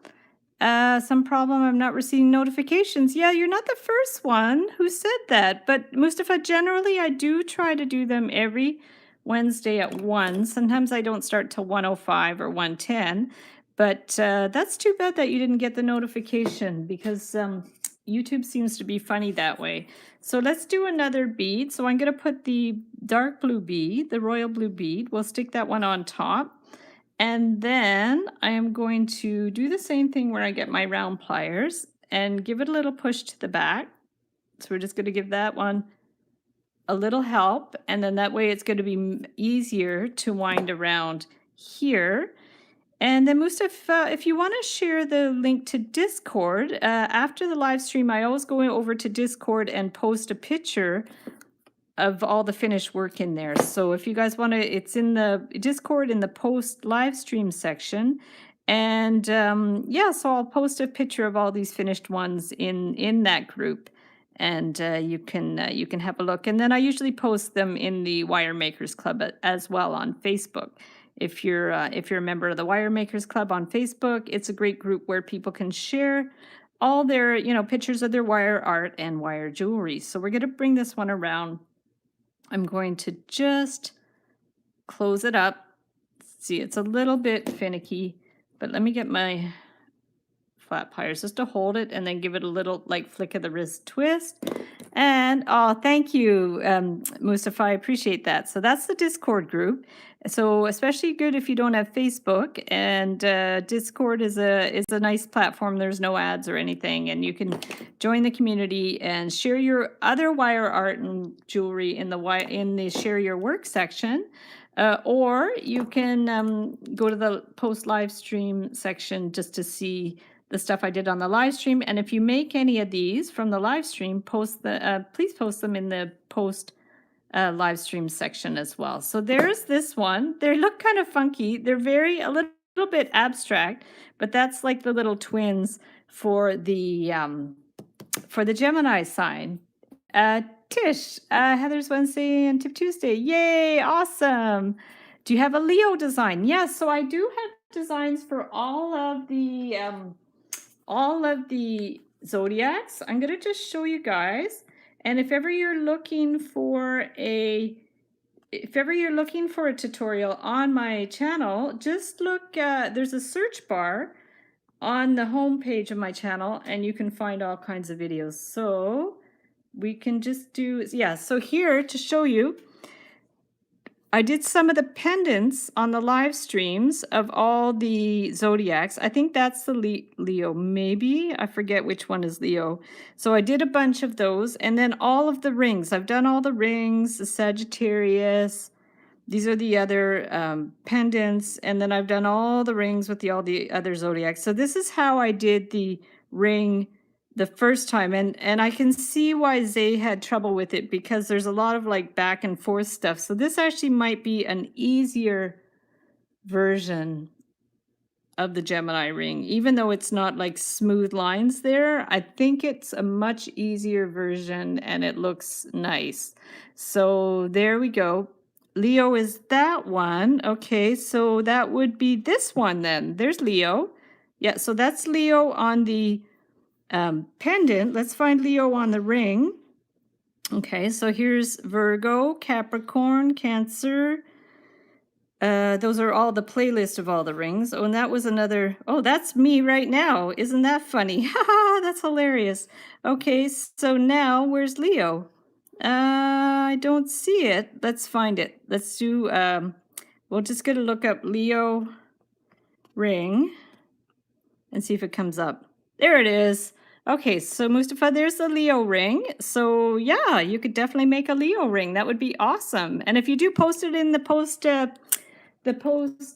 Some problem, I'm not receiving notifications. Yeah, you're not the first one who said that. But Mustafa, generally I do try to do them every Wednesday at 1. Sometimes I don't start till 1:05 or 1:10. But that's too bad that you didn't get the notification, because YouTube seems to be funny that way. So let's do another bead. So I'm going to put the dark blue bead, the royal blue bead. We'll stick that one on top. And then I am going to do the same thing where I get my round pliers and give it a little push to the back. So we're just going to give that one a little help. And then that way it's going to be easier to wind around here. And then Mustafa, if you want to share the link to Discord, after the live stream, I always go over to Discord and post a picture of all the finished work in there. So if you guys want to, it's in the Discord in the post live stream section. And yeah, so I'll post a picture of all these finished ones in that group. And you can have a look. And then I usually post them in the Wire Makers Club as well on Facebook. If you're a member of the Wire Makers Club on Facebook, it's a great group where people can share all their, pictures of their wire art and wire jewelry. So we're going to bring this one around. I'm going to just close it up. See, it's a little bit finicky, but let me get my flat pliers just to hold it and then give it a little like flick of the wrist twist. And oh, thank you, Mustafa, I appreciate that. So that's the Discord group. So especially good if you don't have Facebook, and Discord is a nice platform. There's no ads or anything, and you can join the community and share your other wire art and jewelry in the share your work section. Or you can go to the post live stream section just to see the stuff I did on the live stream. And if you make any of these from the live stream, please post them in the post live stream section as well. So there's this one. They look kind of funky. They're a little bit abstract, but that's like the little twins for the Gemini sign. Tish, Heather's Wednesday and Tip Tuesday. Yay, awesome. Do you have a Leo design? Yes, so I do have designs for all of the zodiacs. I'm going to just show you guys. And if ever you're looking for a tutorial on my channel, just look, there's a search bar on the home page of my channel and you can find all kinds of videos. So we can just do, yeah, so here to show you, I did some of the pendants on the live streams of all the zodiacs. I think that's the Leo, maybe. I forget which one is Leo. So I did a bunch of those, and then all of the rings. I've done all the rings, the Sagittarius. These are the other pendants, and then I've done all the rings with all the other zodiacs. So this is how I did the ring the first time, and I can see why Zay had trouble with it, because there's a lot of like back and forth stuff. So this actually might be an easier version of the Gemini ring, even though it's not like smooth lines there. I think it's a much easier version and it looks nice. So there we go. Leo is that one. Okay, so that would be this one then. There's Leo. Yeah, so that's Leo on the pendant. Let's find Leo on the ring. Okay, so here's Virgo, Capricorn, Cancer. Those are all the playlist of all the rings. Oh, and that was another. Oh, that's me right now. Isn't that funny? Haha, that's hilarious. Okay, so now where's Leo? I don't see it. Let's find it. Let's do, we're just going to look up Leo ring and see if it comes up. There it is. Okay, so Mustafa, there's the Leo ring. So yeah, you could definitely make a Leo ring. That would be awesome. And if you do, post it in the post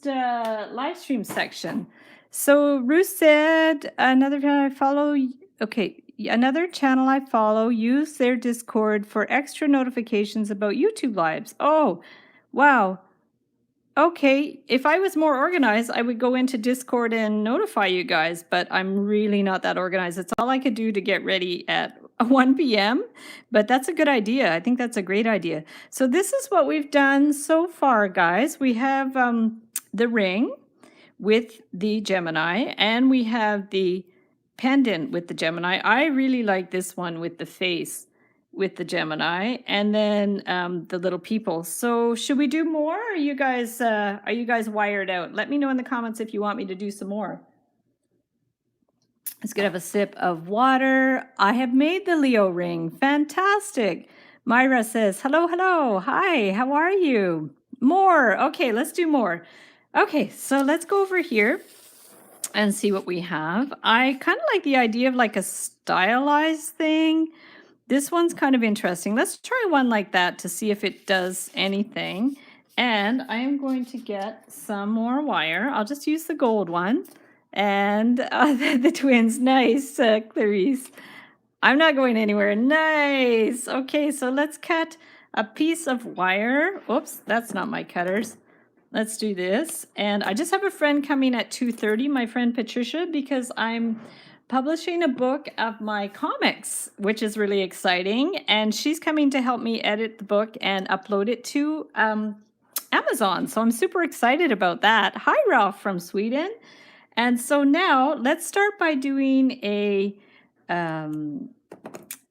live stream section. So Ruth said, another channel I follow. Okay, another channel I follow, use their Discord for extra notifications about YouTube lives. Oh, wow. Okay, if I was more organized, I would go into Discord and notify you guys, but I'm really not that organized. It's all I could do to get ready at 1 p.m., but that's a good idea. I think that's a great idea. So this is what we've done so far, guys. We have the ring with the Gemini, and we have the pendant with the Gemini. I really like this one with the face with the Gemini, and then the little people. So should we do more? Are you guys wired out? Let me know in the comments if you want me to do some more. Let's get have a sip of water. I have made the Leo ring. Fantastic. Myra says, hello, hello. Hi, how are you? More. Okay, let's do more. Okay, so let's go over here and see what we have. I kind of like the idea of like a stylized thing. This one's kind of interesting. Let's try one like that to see if it does anything. And I am going to get some more wire. I'll just use the gold one. And the twins, nice, Clarice. I'm not going anywhere. Nice. Okay, so let's cut a piece of wire. Oops, that's not my cutters. Let's do this. And I just have a friend coming at 2:30, my friend Patricia, because I'm publishing a book of my comics, which is really exciting. And she's coming to help me edit the book and upload it to Amazon. So I'm super excited about that. Hi, Ralph from Sweden. And so now let's start by doing a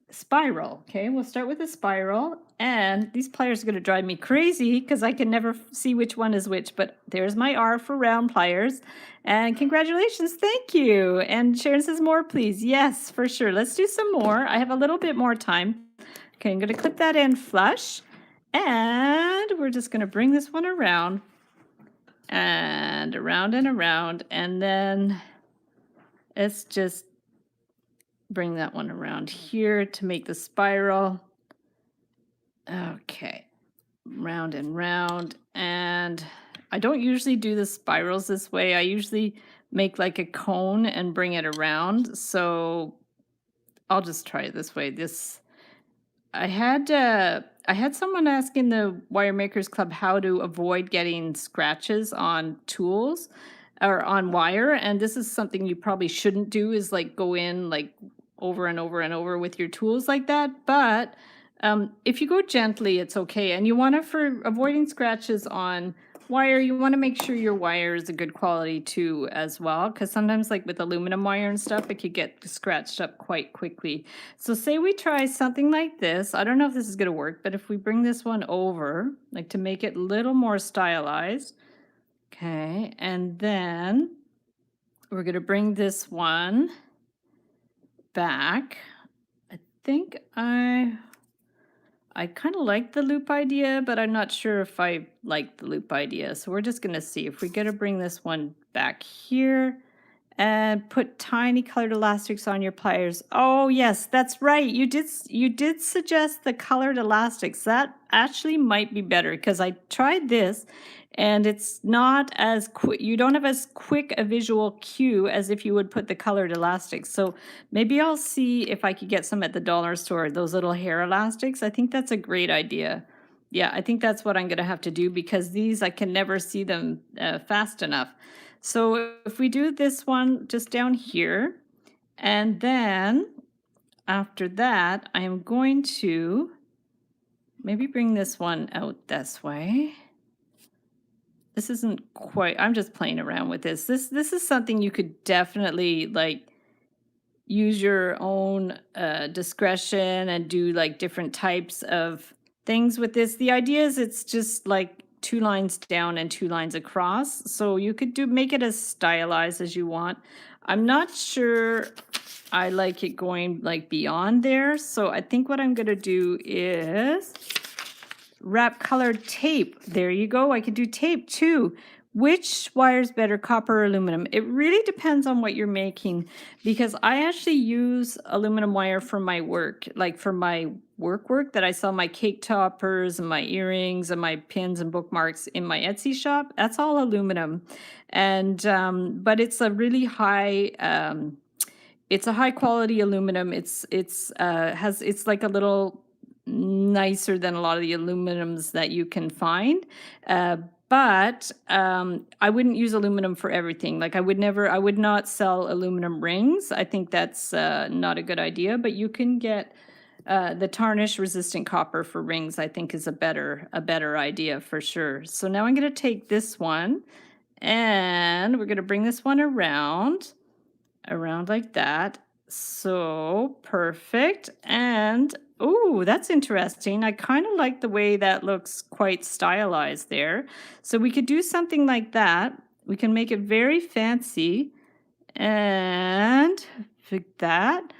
spiral. Okay, we'll start with a spiral. And these pliers are going to drive me crazy because I can never see which one is which. But there's my R for round pliers. And congratulations, thank you. And Sharon says more, please. Yes, for sure. Let's do some more. I have a little bit more time. Okay, I'm going to clip that in flush. And we're just going to bring this one around. And around and around. And then let's just bring that one around here to make the spiral. Okay, round and round. And I don't usually do the spirals this way. I usually make like a cone and bring it around. So I'll just try it this way. I had someone ask in the Wire Makers Club how to avoid getting scratches on tools or on wire. And this is something you probably shouldn't do, is like go in like over and over and over with your tools like that. But If you go gently, it's okay. And you want to, for avoiding scratches on wire, you want to make sure your wire is a good quality too as well, because sometimes like with aluminum wire and stuff, it could get scratched up quite quickly. So say we try something like this. I don't know if this is going to work, but if we bring this one over, like to make it a little more stylized, okay, and then we're going to bring this one back. I think I kind of like the loop idea, but I'm not sure if I like the loop idea. So we're just going to see if we get to bring this one back here and put tiny colored elastics on your pliers. Oh yes, that's right. You did suggest the colored elastics. That actually might be better because I tried this and it's not as quick. You don't have as quick a visual cue as if you would put the colored elastics. So maybe I'll see if I could get some at the dollar store, those little hair elastics. I think that's a great idea. Yeah, I think that's what I'm going to have to do because these, I can never see them fast enough. So if we do this one just down here, and then after that, I am going to maybe bring this one out this way. This isn't quite, I'm just playing around with this. This is something you could definitely like use your own discretion and do like different types of things with this. The idea is it's just like 2 lines down and 2 lines across. So you could make it as stylized as you want. I'm not sure I like it going like beyond there. So I think what I'm going to do is wrap colored tape. There you go. I could do tape too. Which wire is better, copper or aluminum? It really depends on what you're making because I actually use aluminum wire for my work, like for my work that I sell my cake toppers and my earrings and my pins and bookmarks in my Etsy shop. That's all aluminum. And but it's a really high it's a high quality aluminum. It's like a little nicer than a lot of the aluminums that you can find. But I wouldn't use aluminum for everything. Like I would not sell aluminum rings. I think that's not a good idea, but you can get the tarnish resistant copper for rings, I think is a better idea for sure. So now I'm going to take this one and we're going to bring this one around like that. So perfect. And oh, that's interesting. I kind of like the way that looks quite stylized there. So we could do something like that. We can make it very fancy and like that.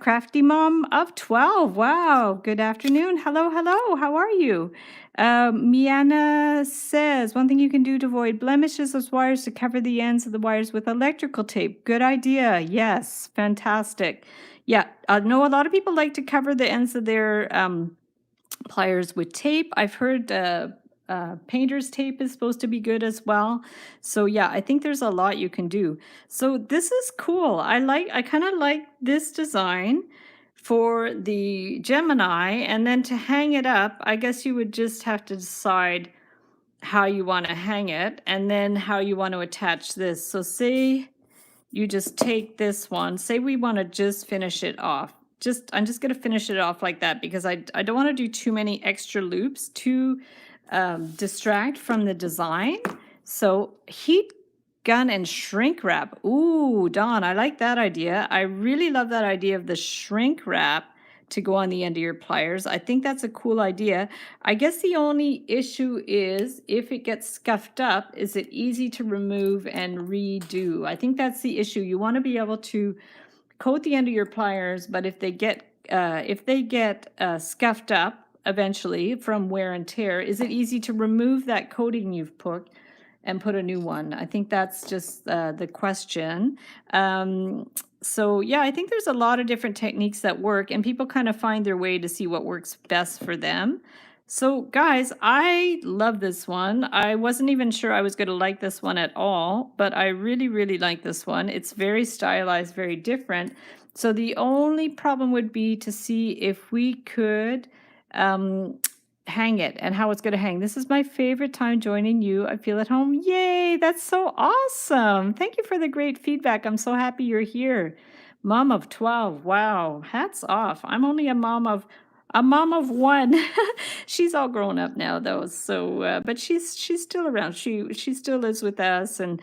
Crafty mom of 12. Wow. Good afternoon. Hello. How are you? Miana says, one thing you can do to avoid blemishes of wires to cover the ends of the wires with electrical tape. Good idea. Yes. Fantastic. Yeah. I know a lot of people like to cover the ends of their pliers with tape. I've heard painter's tape is supposed to be good as well. So yeah, I think there's a lot you can do. So this is cool. I kind of like this design for the Gemini, and then to hang it up, I guess you would just have to decide how you want to hang it and then how you want to attach this. So say you just take this one, say we want to just finish it off. I'm just going to finish it off like that because I don't want to do too many extra loops to distract from the design. So heat gun and shrink wrap. Ooh, Dawn, I like that idea. I really love that idea of the shrink wrap to go on the end of your pliers. I think that's a cool idea. I guess the only issue is if it gets scuffed up, is it easy to remove and redo? I think that's the issue. You want to be able to coat the end of your pliers, but if they get scuffed up eventually from wear and tear, is it easy to remove that coating you've put and put a new one? I think that's just the question. So yeah, I think there's a lot of different techniques that work and people kind of find their way to see what works best for them. So guys, I love this one. I wasn't even sure I was going to like this one at all, but I really like this one. It's very stylized, very different. So the only problem would be to see if we could hang it and how it's going to hang. This is my favorite time joining you. I feel at home. Yay, that's so awesome. Thank you for the great feedback. I'm so happy you're here. Mom of 12. Wow, hats off. I'm only a mom of A mom of one. She's all grown up now, though. So, but she's still around. She still lives with us and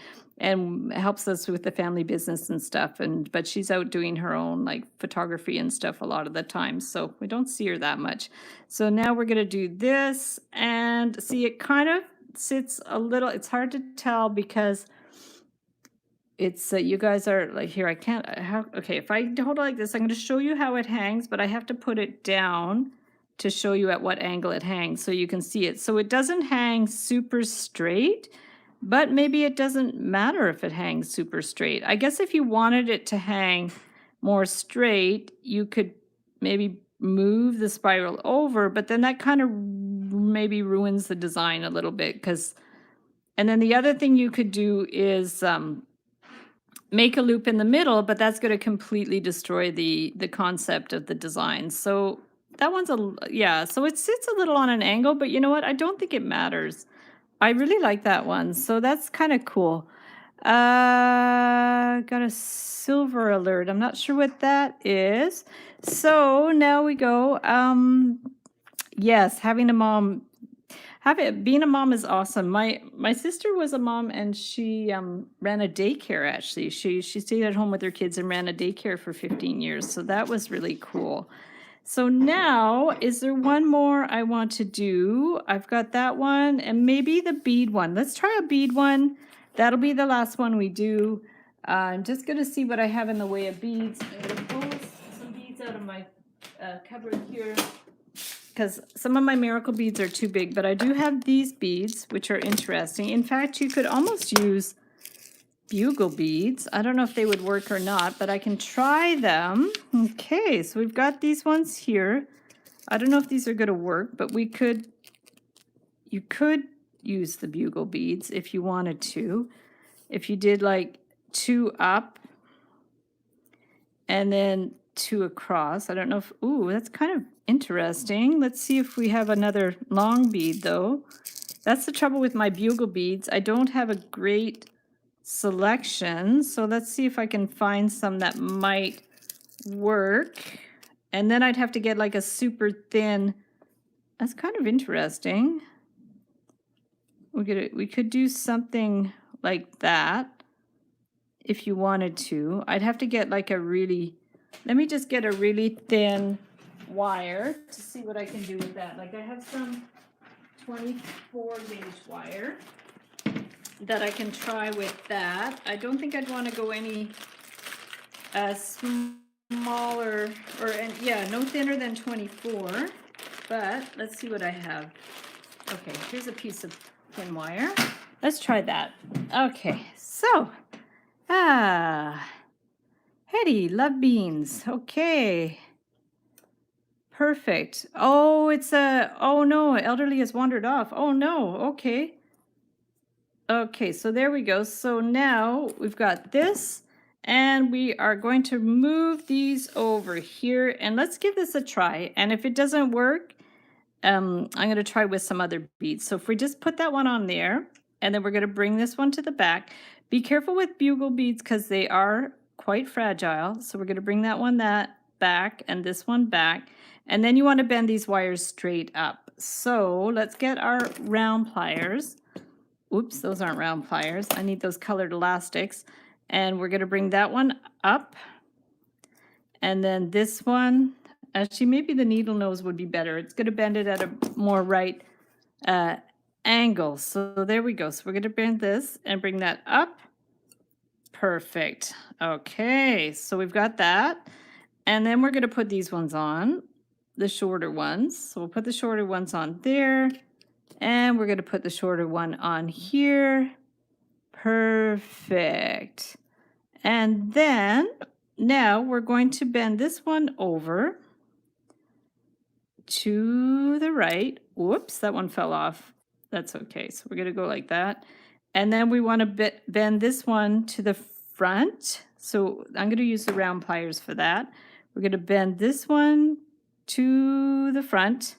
helps us with the family business and stuff. And but she's out doing her own like photography and stuff a lot of the time. So we don't see her that much. So now we're gonna do this and see. It kind of sits a little. It's hard to tell because it's you guys are like here. I can't. Okay, if I hold it like this, I'm going to show you how it hangs, but I have to put it down to show you at what angle it hangs so you can see it. So it doesn't hang super straight, but maybe it doesn't matter if it hangs super straight. I guess if you wanted it to hang more straight, you could maybe move the spiral over, but then that kind of maybe ruins the design a little bit because. And then the other thing you could do is make a loop in the middle, but that's going to completely destroy the concept of the design. So that one's yeah, so it sits a little on an angle, but you know what? I don't think it matters. I really like that one. So that's kind of cool. Got a silver alert. I'm not sure what that is. So now we go. Yes, having a mom. Being a mom is awesome. My sister was a mom and she ran a daycare actually. She stayed at home with her kids and ran a daycare for 15 years. So that was really cool. So now, is there one more I want to do? I've got that one and maybe the bead one. Let's try a bead one. That'll be the last one we do. I'm just going to see what I have in the way of beads. I'm going to pull some beads out of my cupboard here, because some of my miracle beads are too big, but I do have these beads, which are interesting. In fact, you could almost use bugle beads. I don't know if they would work or not, but I can try them. Okay, so we've got these ones here. I don't know if these are going to work, but you could use the bugle beads if you wanted to. If you did like 2 up and then 2 across. I don't know if, ooh, that's kind of interesting. Let's see if we have another long bead though. That's the trouble with my bugle beads. I don't have a great selection. So let's see if I can find some that might work. And then I'd have to get like a super thin. That's kind of interesting. We could do something like that if you wanted to. I'd have to get like a really, let me just get a really thin wire to see what I can do with that. Like I have some 24 gauge wire that I can try with that. I don't think I'd want to go any smaller no thinner than 24, but let's see what I have. Okay, here's a piece of thin wire. Let's try that. Okay, so Hetty, love beans. Okay. Perfect. Oh, oh no, elderly has wandered off. Oh no, okay. Okay, so there we go. So now we've got this and we are going to move these over here and let's give this a try. And if it doesn't work, I'm going to try with some other beads. So if we just put that one on there and then we're going to bring this one to the back. Be careful with bugle beads because they are quite fragile. So we're going to bring that one back and this one back. And then you want to bend these wires straight up. So let's get our round pliers. Oops, those aren't round pliers. I need those colored elastics. And we're going to bring that one up. And then this one, actually maybe the needle nose would be better. It's going to bend it at a more right angle. So there we go. So we're going to bend this and bring that up. Perfect. Okay, so we've got that. And then we're going to put these ones on, the shorter ones. So we'll put the shorter ones on there. And we're going to put the shorter one on here. Perfect. And then now we're going to bend this one over to the right. Whoops, that one fell off. That's okay. So we're going to go like that. And then we want to bend this one to the front. So I'm going to use the round pliers for that. We're going to bend this one to the front.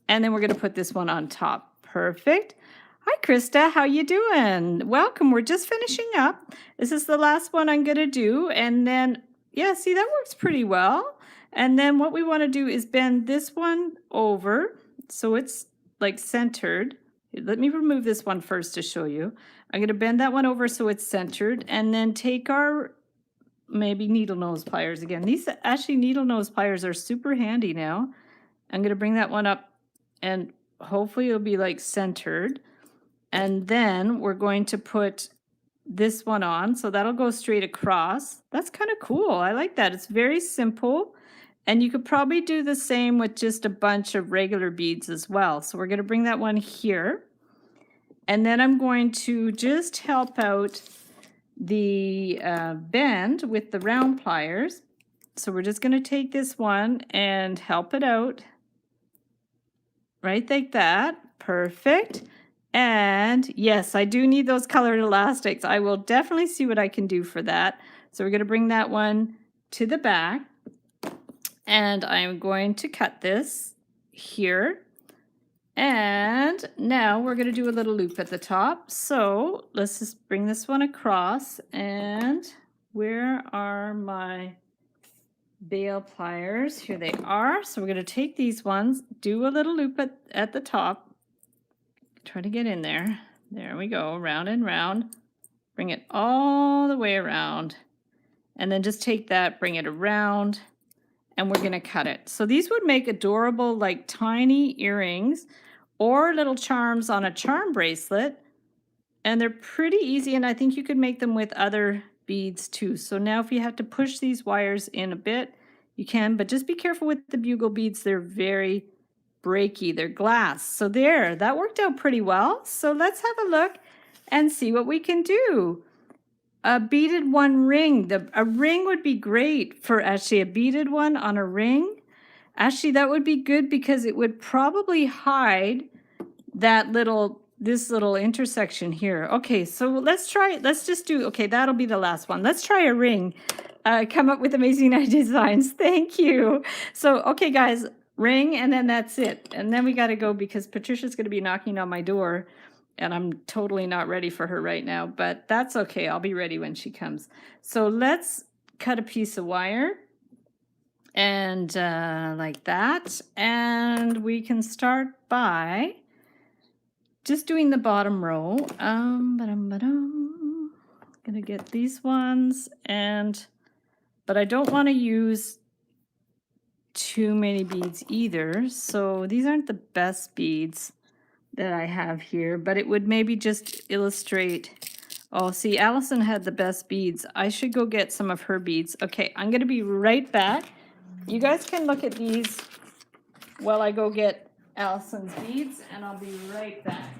And then we're going to put this one on top. Perfect. Hi, Krista. How you doing? Welcome. We're just finishing up. This is the last one I'm going to do. And then, yeah, see, that works pretty well. And then what we want to do is bend this one over so it's like centered. Let me remove this one first to show you. I'm going to bend that one over so it's centered, and then take our maybe needle nose pliers again. These actually needle nose pliers are super handy now. I'm going to bring that one up and hopefully it'll be like centered. And then we're going to put this one on, so that'll go straight across. That's kind of cool. I like that. It's very simple. And you could probably do the same with just a bunch of regular beads as well. So we're going to bring that one here. And then I'm going to just help out the bend with the round pliers. So we're just going to take this one and help it out. Right like that. Perfect. And yes, I do need those colored elastics. I will definitely see what I can do for that. So we're going to bring that one to the back. And I'm going to cut this here. And now we're going to do a little loop at the top. So let's just bring this one across. And where are my bail pliers? Here they are. So we're going to take these ones, do a little loop at the top. Try to get in there. There we go. Round and round. Bring it all the way around. And then just take that, bring it around. And we're going to cut it. So these would make adorable, like tiny earrings or little charms on a charm bracelet. And they're pretty easy, and I think you could make them with other beads too. So now if you have to push these wires in a bit, you can, but just be careful with the bugle beads. They're very breaky. They're glass. So there, that worked out pretty well. So let's have a look and see what we can do. A beaded one ring. A ring would be great for actually a beaded one on a ring. Actually, that would be good because it would probably hide that this little intersection here. Okay, so let's try, let's just do, okay, that'll be the last one. Let's try a ring. Come up with amazing designs. Thank you. So, okay, guys, ring, and then that's it. And then we got to go because Patricia's going to be knocking on my door. And I'm totally not ready for her right now, but that's okay. I'll be ready when she comes. So let's cut a piece of wire and like that. And we can start by just doing the bottom row. Gonna get these ones, but I don't want to use too many beads either. So these aren't the best beads that I have here, but it would maybe just illustrate. Oh, see, Allison had the best beads. I should go get some of her beads. Okay, I'm going to be right back. You guys can look at these while I go get Allison's beads, and I'll be right back.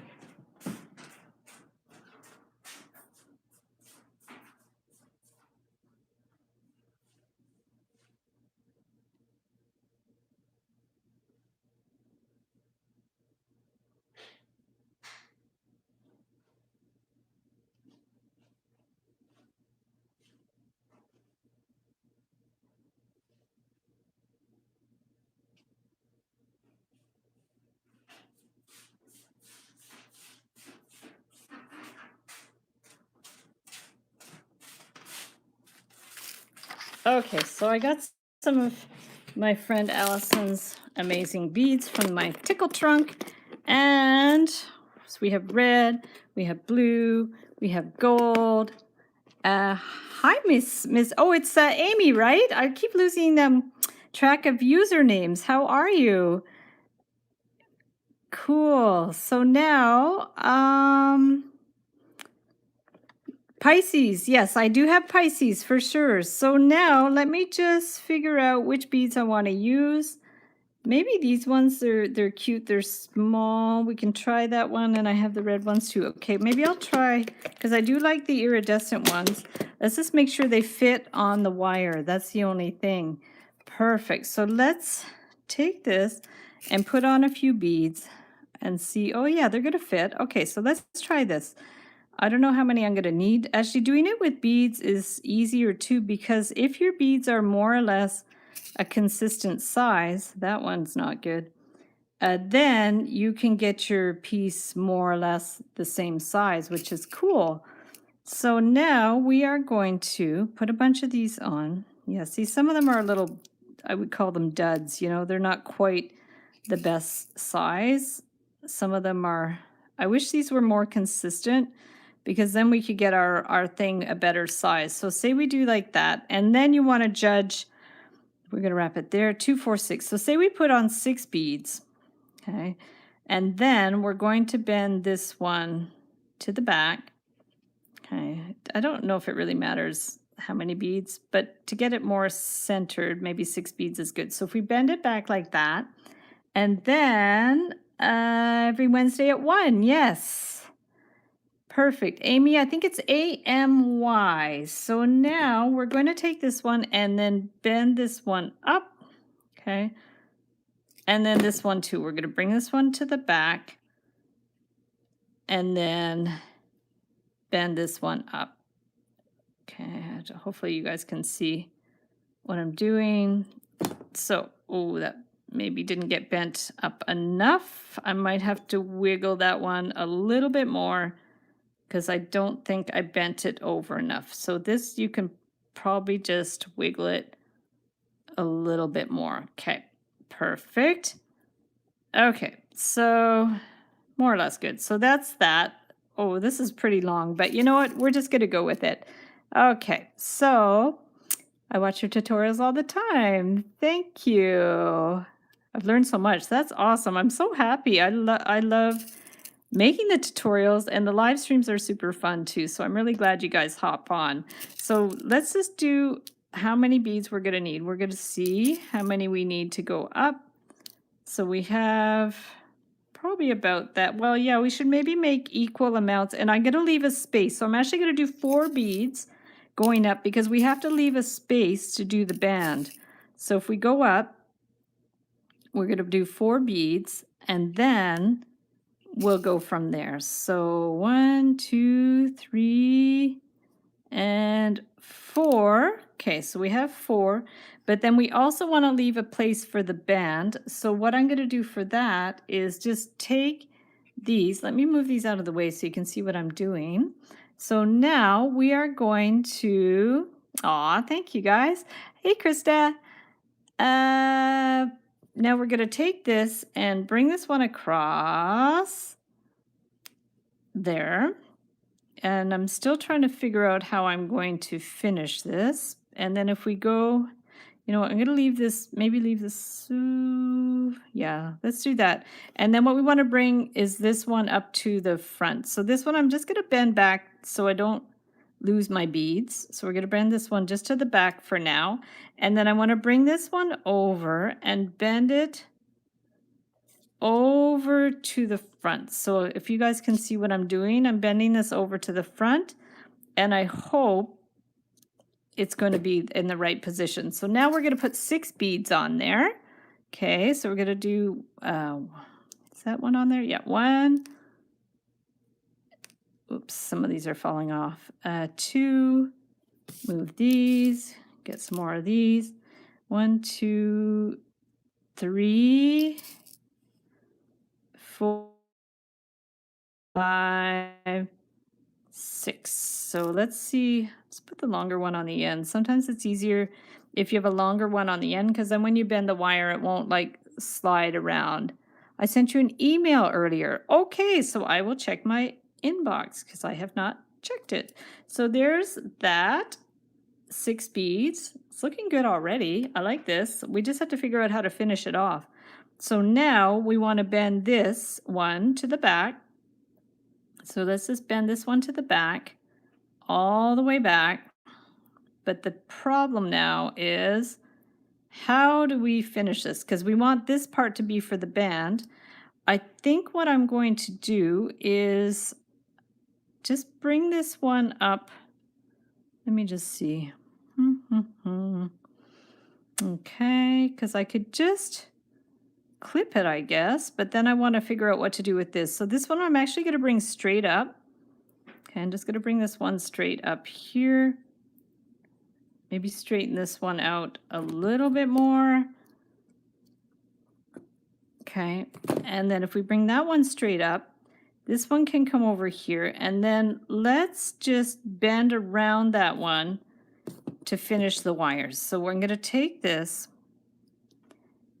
Okay, so I got some of my friend Allison's amazing beads from my tickle trunk. And so we have red, we have blue, we have gold. Hi, Miss. Oh, it's Amy, right? I keep losing track of usernames. How are you? Cool. So now, Pisces. Yes, I do have Pisces for sure. So now let me just figure out which beads I want to use. Maybe these ones, they're cute. They're small. We can try that one, and I have the red ones too. Okay, maybe I'll try, because I do like the iridescent ones. Let's just make sure they fit on the wire. That's the only thing. Perfect. So let's take this and put on a few beads and see. Oh yeah, they're going to fit. Okay, so let's try this. I don't know how many I'm going to need. Actually, doing it with beads is easier too, because if your beads are more or less a consistent size, that one's not good, then you can get your piece more or less the same size, which is cool. So now we are going to put a bunch of these on. Yeah, see, some of them are a little I would call them duds, you know, they're not quite the best size. Some of them are, I wish these were more consistent because then we could get our thing a better size. So say we do like that, and then you want to judge, we're going to wrap it there, 2, 4, 6. So say we put on 6 beads, okay, and then we're going to bend this one to the back. Okay, I don't know if it really matters how many beads, but to get it more centered, maybe 6 beads is good. So if we bend it back like that, and then every Wednesday at 1, yes. Perfect. Amy, I think it's AMY. So now we're going to take this one and then bend this one up, okay? And then this one too. We're going to bring this one to the back and then bend this one up. Okay, hopefully you guys can see what I'm doing. So, oh, that maybe didn't get bent up enough. I might have to wiggle that one a little bit more because I don't think I bent it over enough. So this, you can probably just wiggle it a little bit more. Okay, perfect. Okay, so more or less good. So that's that. Oh, this is pretty long, but you know what? We're just going to go with it. Okay, so I watch your tutorials all the time. Thank you. I've learned so much. That's awesome. I'm so happy. I love making the tutorials, and the live streams are super fun too. So I'm really glad you guys hop on. So let's just do how many beads we're going to need. We're going to see how many we need to go up. So we have probably about that. Well, yeah, we should maybe make equal amounts, and I'm going to leave a space. So I'm actually going to do 4 beads going up because we have to leave a space to do the band. So if we go up, we're going to do 4 beads, and then we'll go from there. So 1, 2, 3, and 4. Okay, so we have 4, but then we also want to leave a place for the band. So what I'm going to do for that is just take these. Let me move these out of the way so you can see what I'm doing. So now we are going to, thank you guys. Hey, Krista. Now we're going to take this and bring this one across there. And I'm still trying to figure out how I'm going to finish this. And then if we go, you know what, I'm going to leave this, maybe leave this, yeah, let's do that. And then what we want to bring is this one up to the front. So this one I'm just going to bend back so I don't lose my beads. So we're going to bend this one just to the back for now. And then I want to bring this one over and bend it over to the front. So if you guys can see what I'm doing, I'm bending this over to the front, and I hope it's going to be in the right position. So now we're going to put 6 beads on there. Okay, so we're going to do, is that one on there? Yeah, 1. Oops, some of these are falling off. 2, move these, get some more of these. 1, 2, 3, 4, 5, 6. So let's see. Let's put the longer one on the end. Sometimes it's easier if you have a longer one on the end, because then when you bend the wire, it won't like slide around. I sent you an email earlier. Okay, so I will check my inbox because I have not checked it. So there's that. 6 beads. It's looking good already. I like this. We just have to figure out how to finish it off. So now we want to bend this one to the back. So let's just bend this one to the back, all the way back. But the problem now is, how do we finish this? Because we want this part to be for the band. I think what I'm going to do is just bring this one up. Let me just see. Okay, because I could just clip it, I guess, but then I want to figure out what to do with this. So this one I'm actually going to bring straight up. Okay, I'm just going to bring this one straight up here. Maybe straighten this one out a little bit more. Okay, and then if we bring that one straight up, this one can come over here, and then let's just bend around that one to finish the wires. So we're going to take this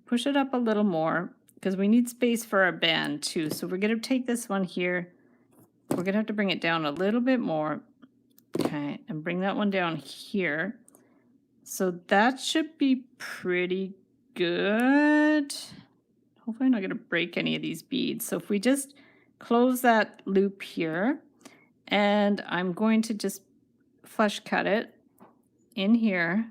push it up a little more because we need space for our band too. So we're going to take this one here. We're going to have to bring it down a little bit more. Okay, and bring that one down here. So that should be pretty good. Hopefully I'm not going to break any of these beads. So if we just close that loop here, and I'm going to just flush cut it in here.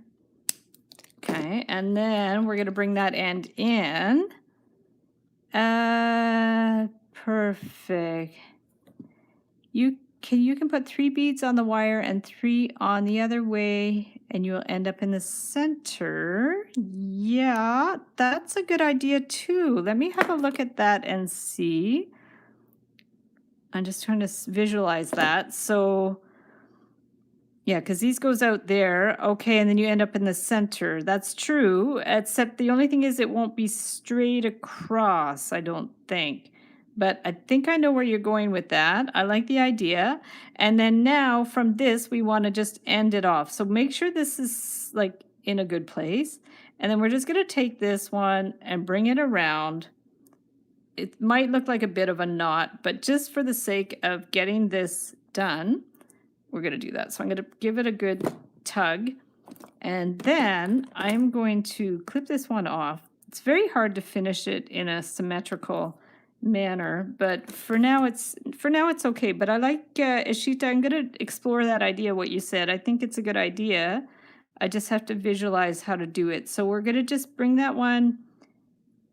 Okay, and then we're going to bring that end in. Perfect. You can put 3 beads on the wire and 3 on the other way, and you'll end up in the center. Yeah, that's a good idea too. Let me have a look at that and see. I'm just trying to visualize that. So yeah, because these goes out there. Okay, and then you end up in the center. That's true, except the only thing is it won't be straight across, I don't think. But I think I know where you're going with that. I like the idea. And then now from this, we want to just end it off. So make sure this is like in a good place. And then we're just going to take this one and bring it around. It might look like a bit of a knot, but just for the sake of getting this done, we're going to do that. So I'm going to give it a good tug. And then I'm going to clip this one off. It's very hard to finish it in a symmetrical manner, but for now it's okay. But I like Ishita, I'm going to explore that idea, what you said. I think it's a good idea. I just have to visualize how to do it. So we're going to just bring that one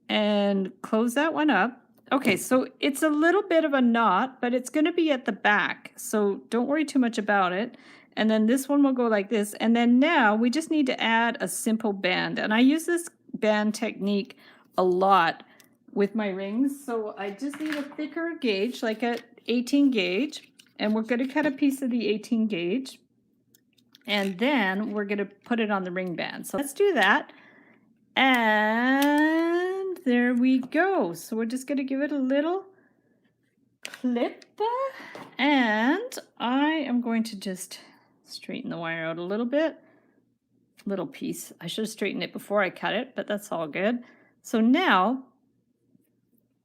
and close that one up. Okay, so it's a little bit of a knot, but it's going to be at the back. So don't worry too much about it. And then this one will go like this. And then now we just need to add a simple band. And I use this band technique a lot with my rings. So I just need a thicker gauge, like an 18 gauge. And we're going to cut a piece of the 18 gauge. And then we're going to put it on the ring band. So let's do that. And there we go. So we're just going to give it a little clip. And I am going to just straighten the wire out a little bit. Little piece. I should have straightened it before I cut it, but that's all good. So now,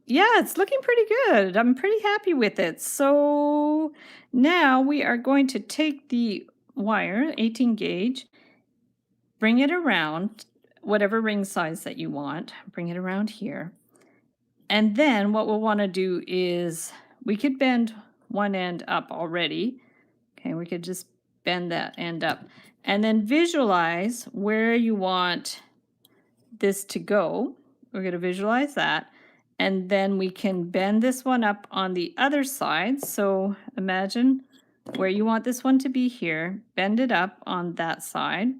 yeah, it's looking pretty good. I'm pretty happy with it. So now we are going to take the wire, 18 gauge, bring it around, whatever ring size that you want, bring it around here. And then what we'll want to do is we could bend one end up already. Okay, we could just bend that end up. And then visualize where you want this to go. We're going to visualize that. And then we can bend this one up on the other side. So imagine where you want this one to be here. Bend it up on that side.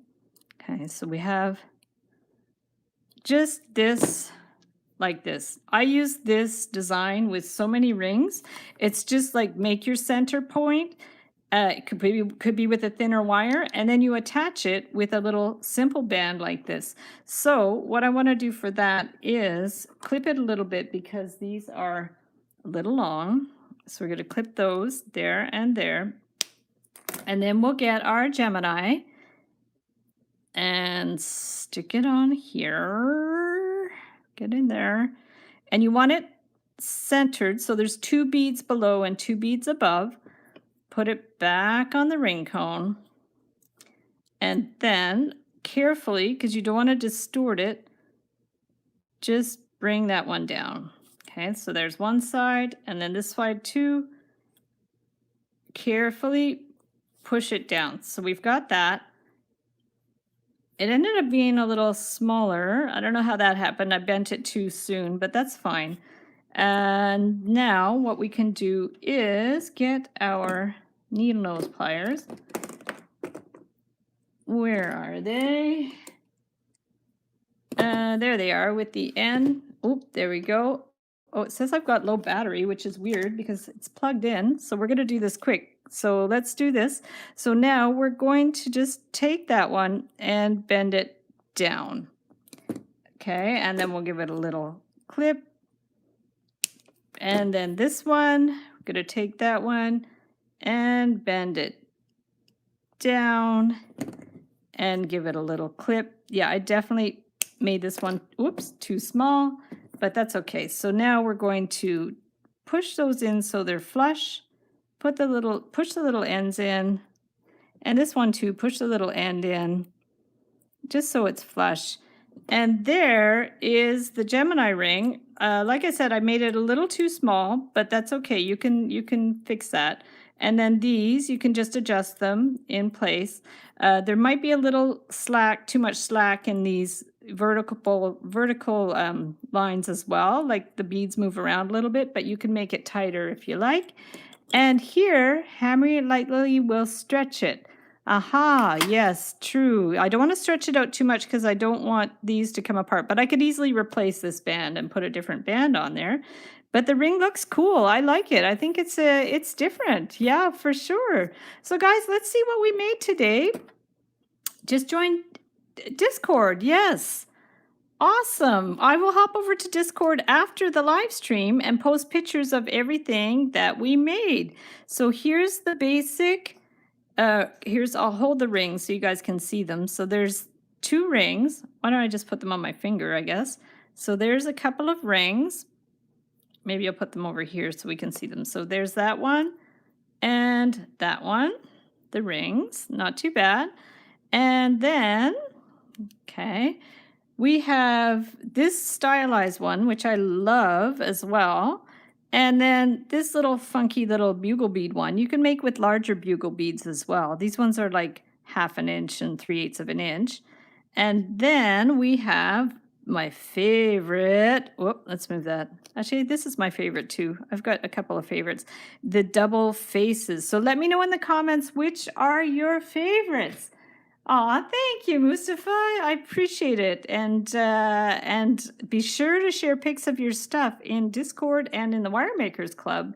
Okay, so we have just this like this. I use this design with so many rings. It's just like make your center point. It could be with a thinner wire, and then you attach it with a little simple band like this. So what I want to do for that is clip it a little bit because these are a little long. So we're going to clip those there and there. And then we'll get our Gemini and stick it on here. Get in there. And you want it centered. So there's 2 beads below and 2 beads above. Put it back on the ring cone. And then carefully, because you don't want to distort it, just bring that one down. Okay, so there's one side, and then this side too. Carefully push it down. So we've got that. It ended up being a little smaller. I don't know how that happened. I bent it too soon, but that's fine. And now what we can do is get our needle nose pliers. Where are they? There they are with the end. Oop, there we go. Oh, it says I've got low battery, which is weird because it's plugged in. So we're going to do this quick. So let's do this. So now we're going to just take that one and bend it down. Okay, and then we'll give it a little clip. And then this one, we're going to take that one and bend it down and give it a little clip. Yeah, I definitely made this one, whoops, too small, but that's okay. So now we're going to push those in so they're flush. Push the little ends in. And this one too, push the little end in, just so it's flush. And there is the Gemini ring. Like I said, I made it a little too small, but that's okay. You can fix that. And then these, you can just adjust them in place. There might be a little slack, too much slack in these vertical lines as well. Like the beads move around a little bit, but you can make it tighter if you like. And here, hammer it lightly will stretch it. Aha, yes, true. I don't want to stretch it out too much because I don't want these to come apart, but I could easily replace this band and put a different band on there. But the ring looks cool. I like it. I think it's different. Yeah, for sure. So guys, let's see what we made today. Just join Discord. Yes. Awesome. I will hop over to Discord after the live stream and post pictures of everything that we made. So here's the basic. I'll hold the rings so you guys can see them. So there's 2 rings. Why don't I just put them on my finger, I guess. So there's a couple of rings. Maybe I'll put them over here so we can see them. So there's that one and that one, the rings, not too bad. And then, okay, we have this stylized one, which I love as well. And then this little funky little bugle bead one, you can make with larger bugle beads as well. These ones are like 1/2 inch and 3/8 of an inch. And then we have my favorite, whoop, let's move that. Actually, this is my favorite too. I've got a couple of favorites. The double faces. So let me know in the comments which are your favorites. Aw, thank you, Mustafa. I appreciate it. And be sure to share pics of your stuff in Discord and in the Wiremakers Club.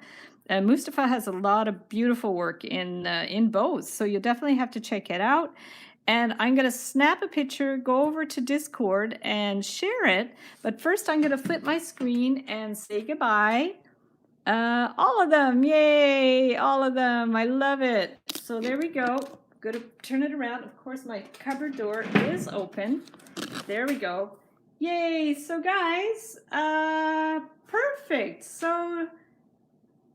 Mustafa has a lot of beautiful work in both, so you'll definitely have to check it out. And I'm going to snap a picture, go over to Discord and share it. But first, I'm going to flip my screen and say goodbye. All of them, yay, all of them. I love it. So there we go. Going to turn it around. Of course, my cupboard door is open. There we go. Yay. So guys, perfect. So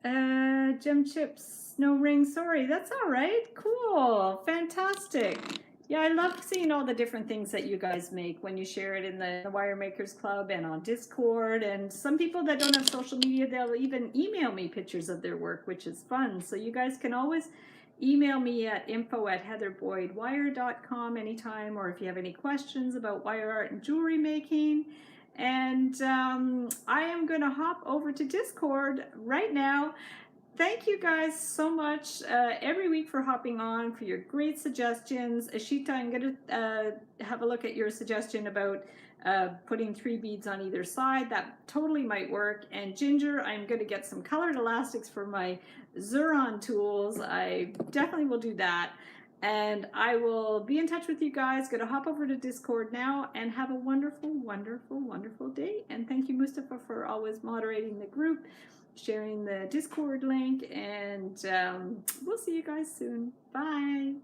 gem chips, no ring, sorry. That's all right. Cool. Fantastic. Yeah, I love seeing all the different things that you guys make when you share it in the Wiremakers Club and on Discord. And some people that don't have social media, they'll even email me pictures of their work, which is fun. So you guys can always email me at info@heatherboydwire.com anytime, or if you have any questions about wire art and jewelry making. And I am going to hop over to Discord right now. Thank you guys so much every week for hopping on, for your great suggestions. Ashita, I'm going to have a look at your suggestion about putting 3 beads on either side. That totally might work. And Ginger, I'm going to get some colored elastics for my Zuron tools. I definitely will do that. And I will be in touch with you guys. Going to hop over to Discord now and have a wonderful, wonderful, wonderful day. And thank you, Mustafa, for always moderating the group, sharing the Discord link, and we'll see you guys soon. Bye.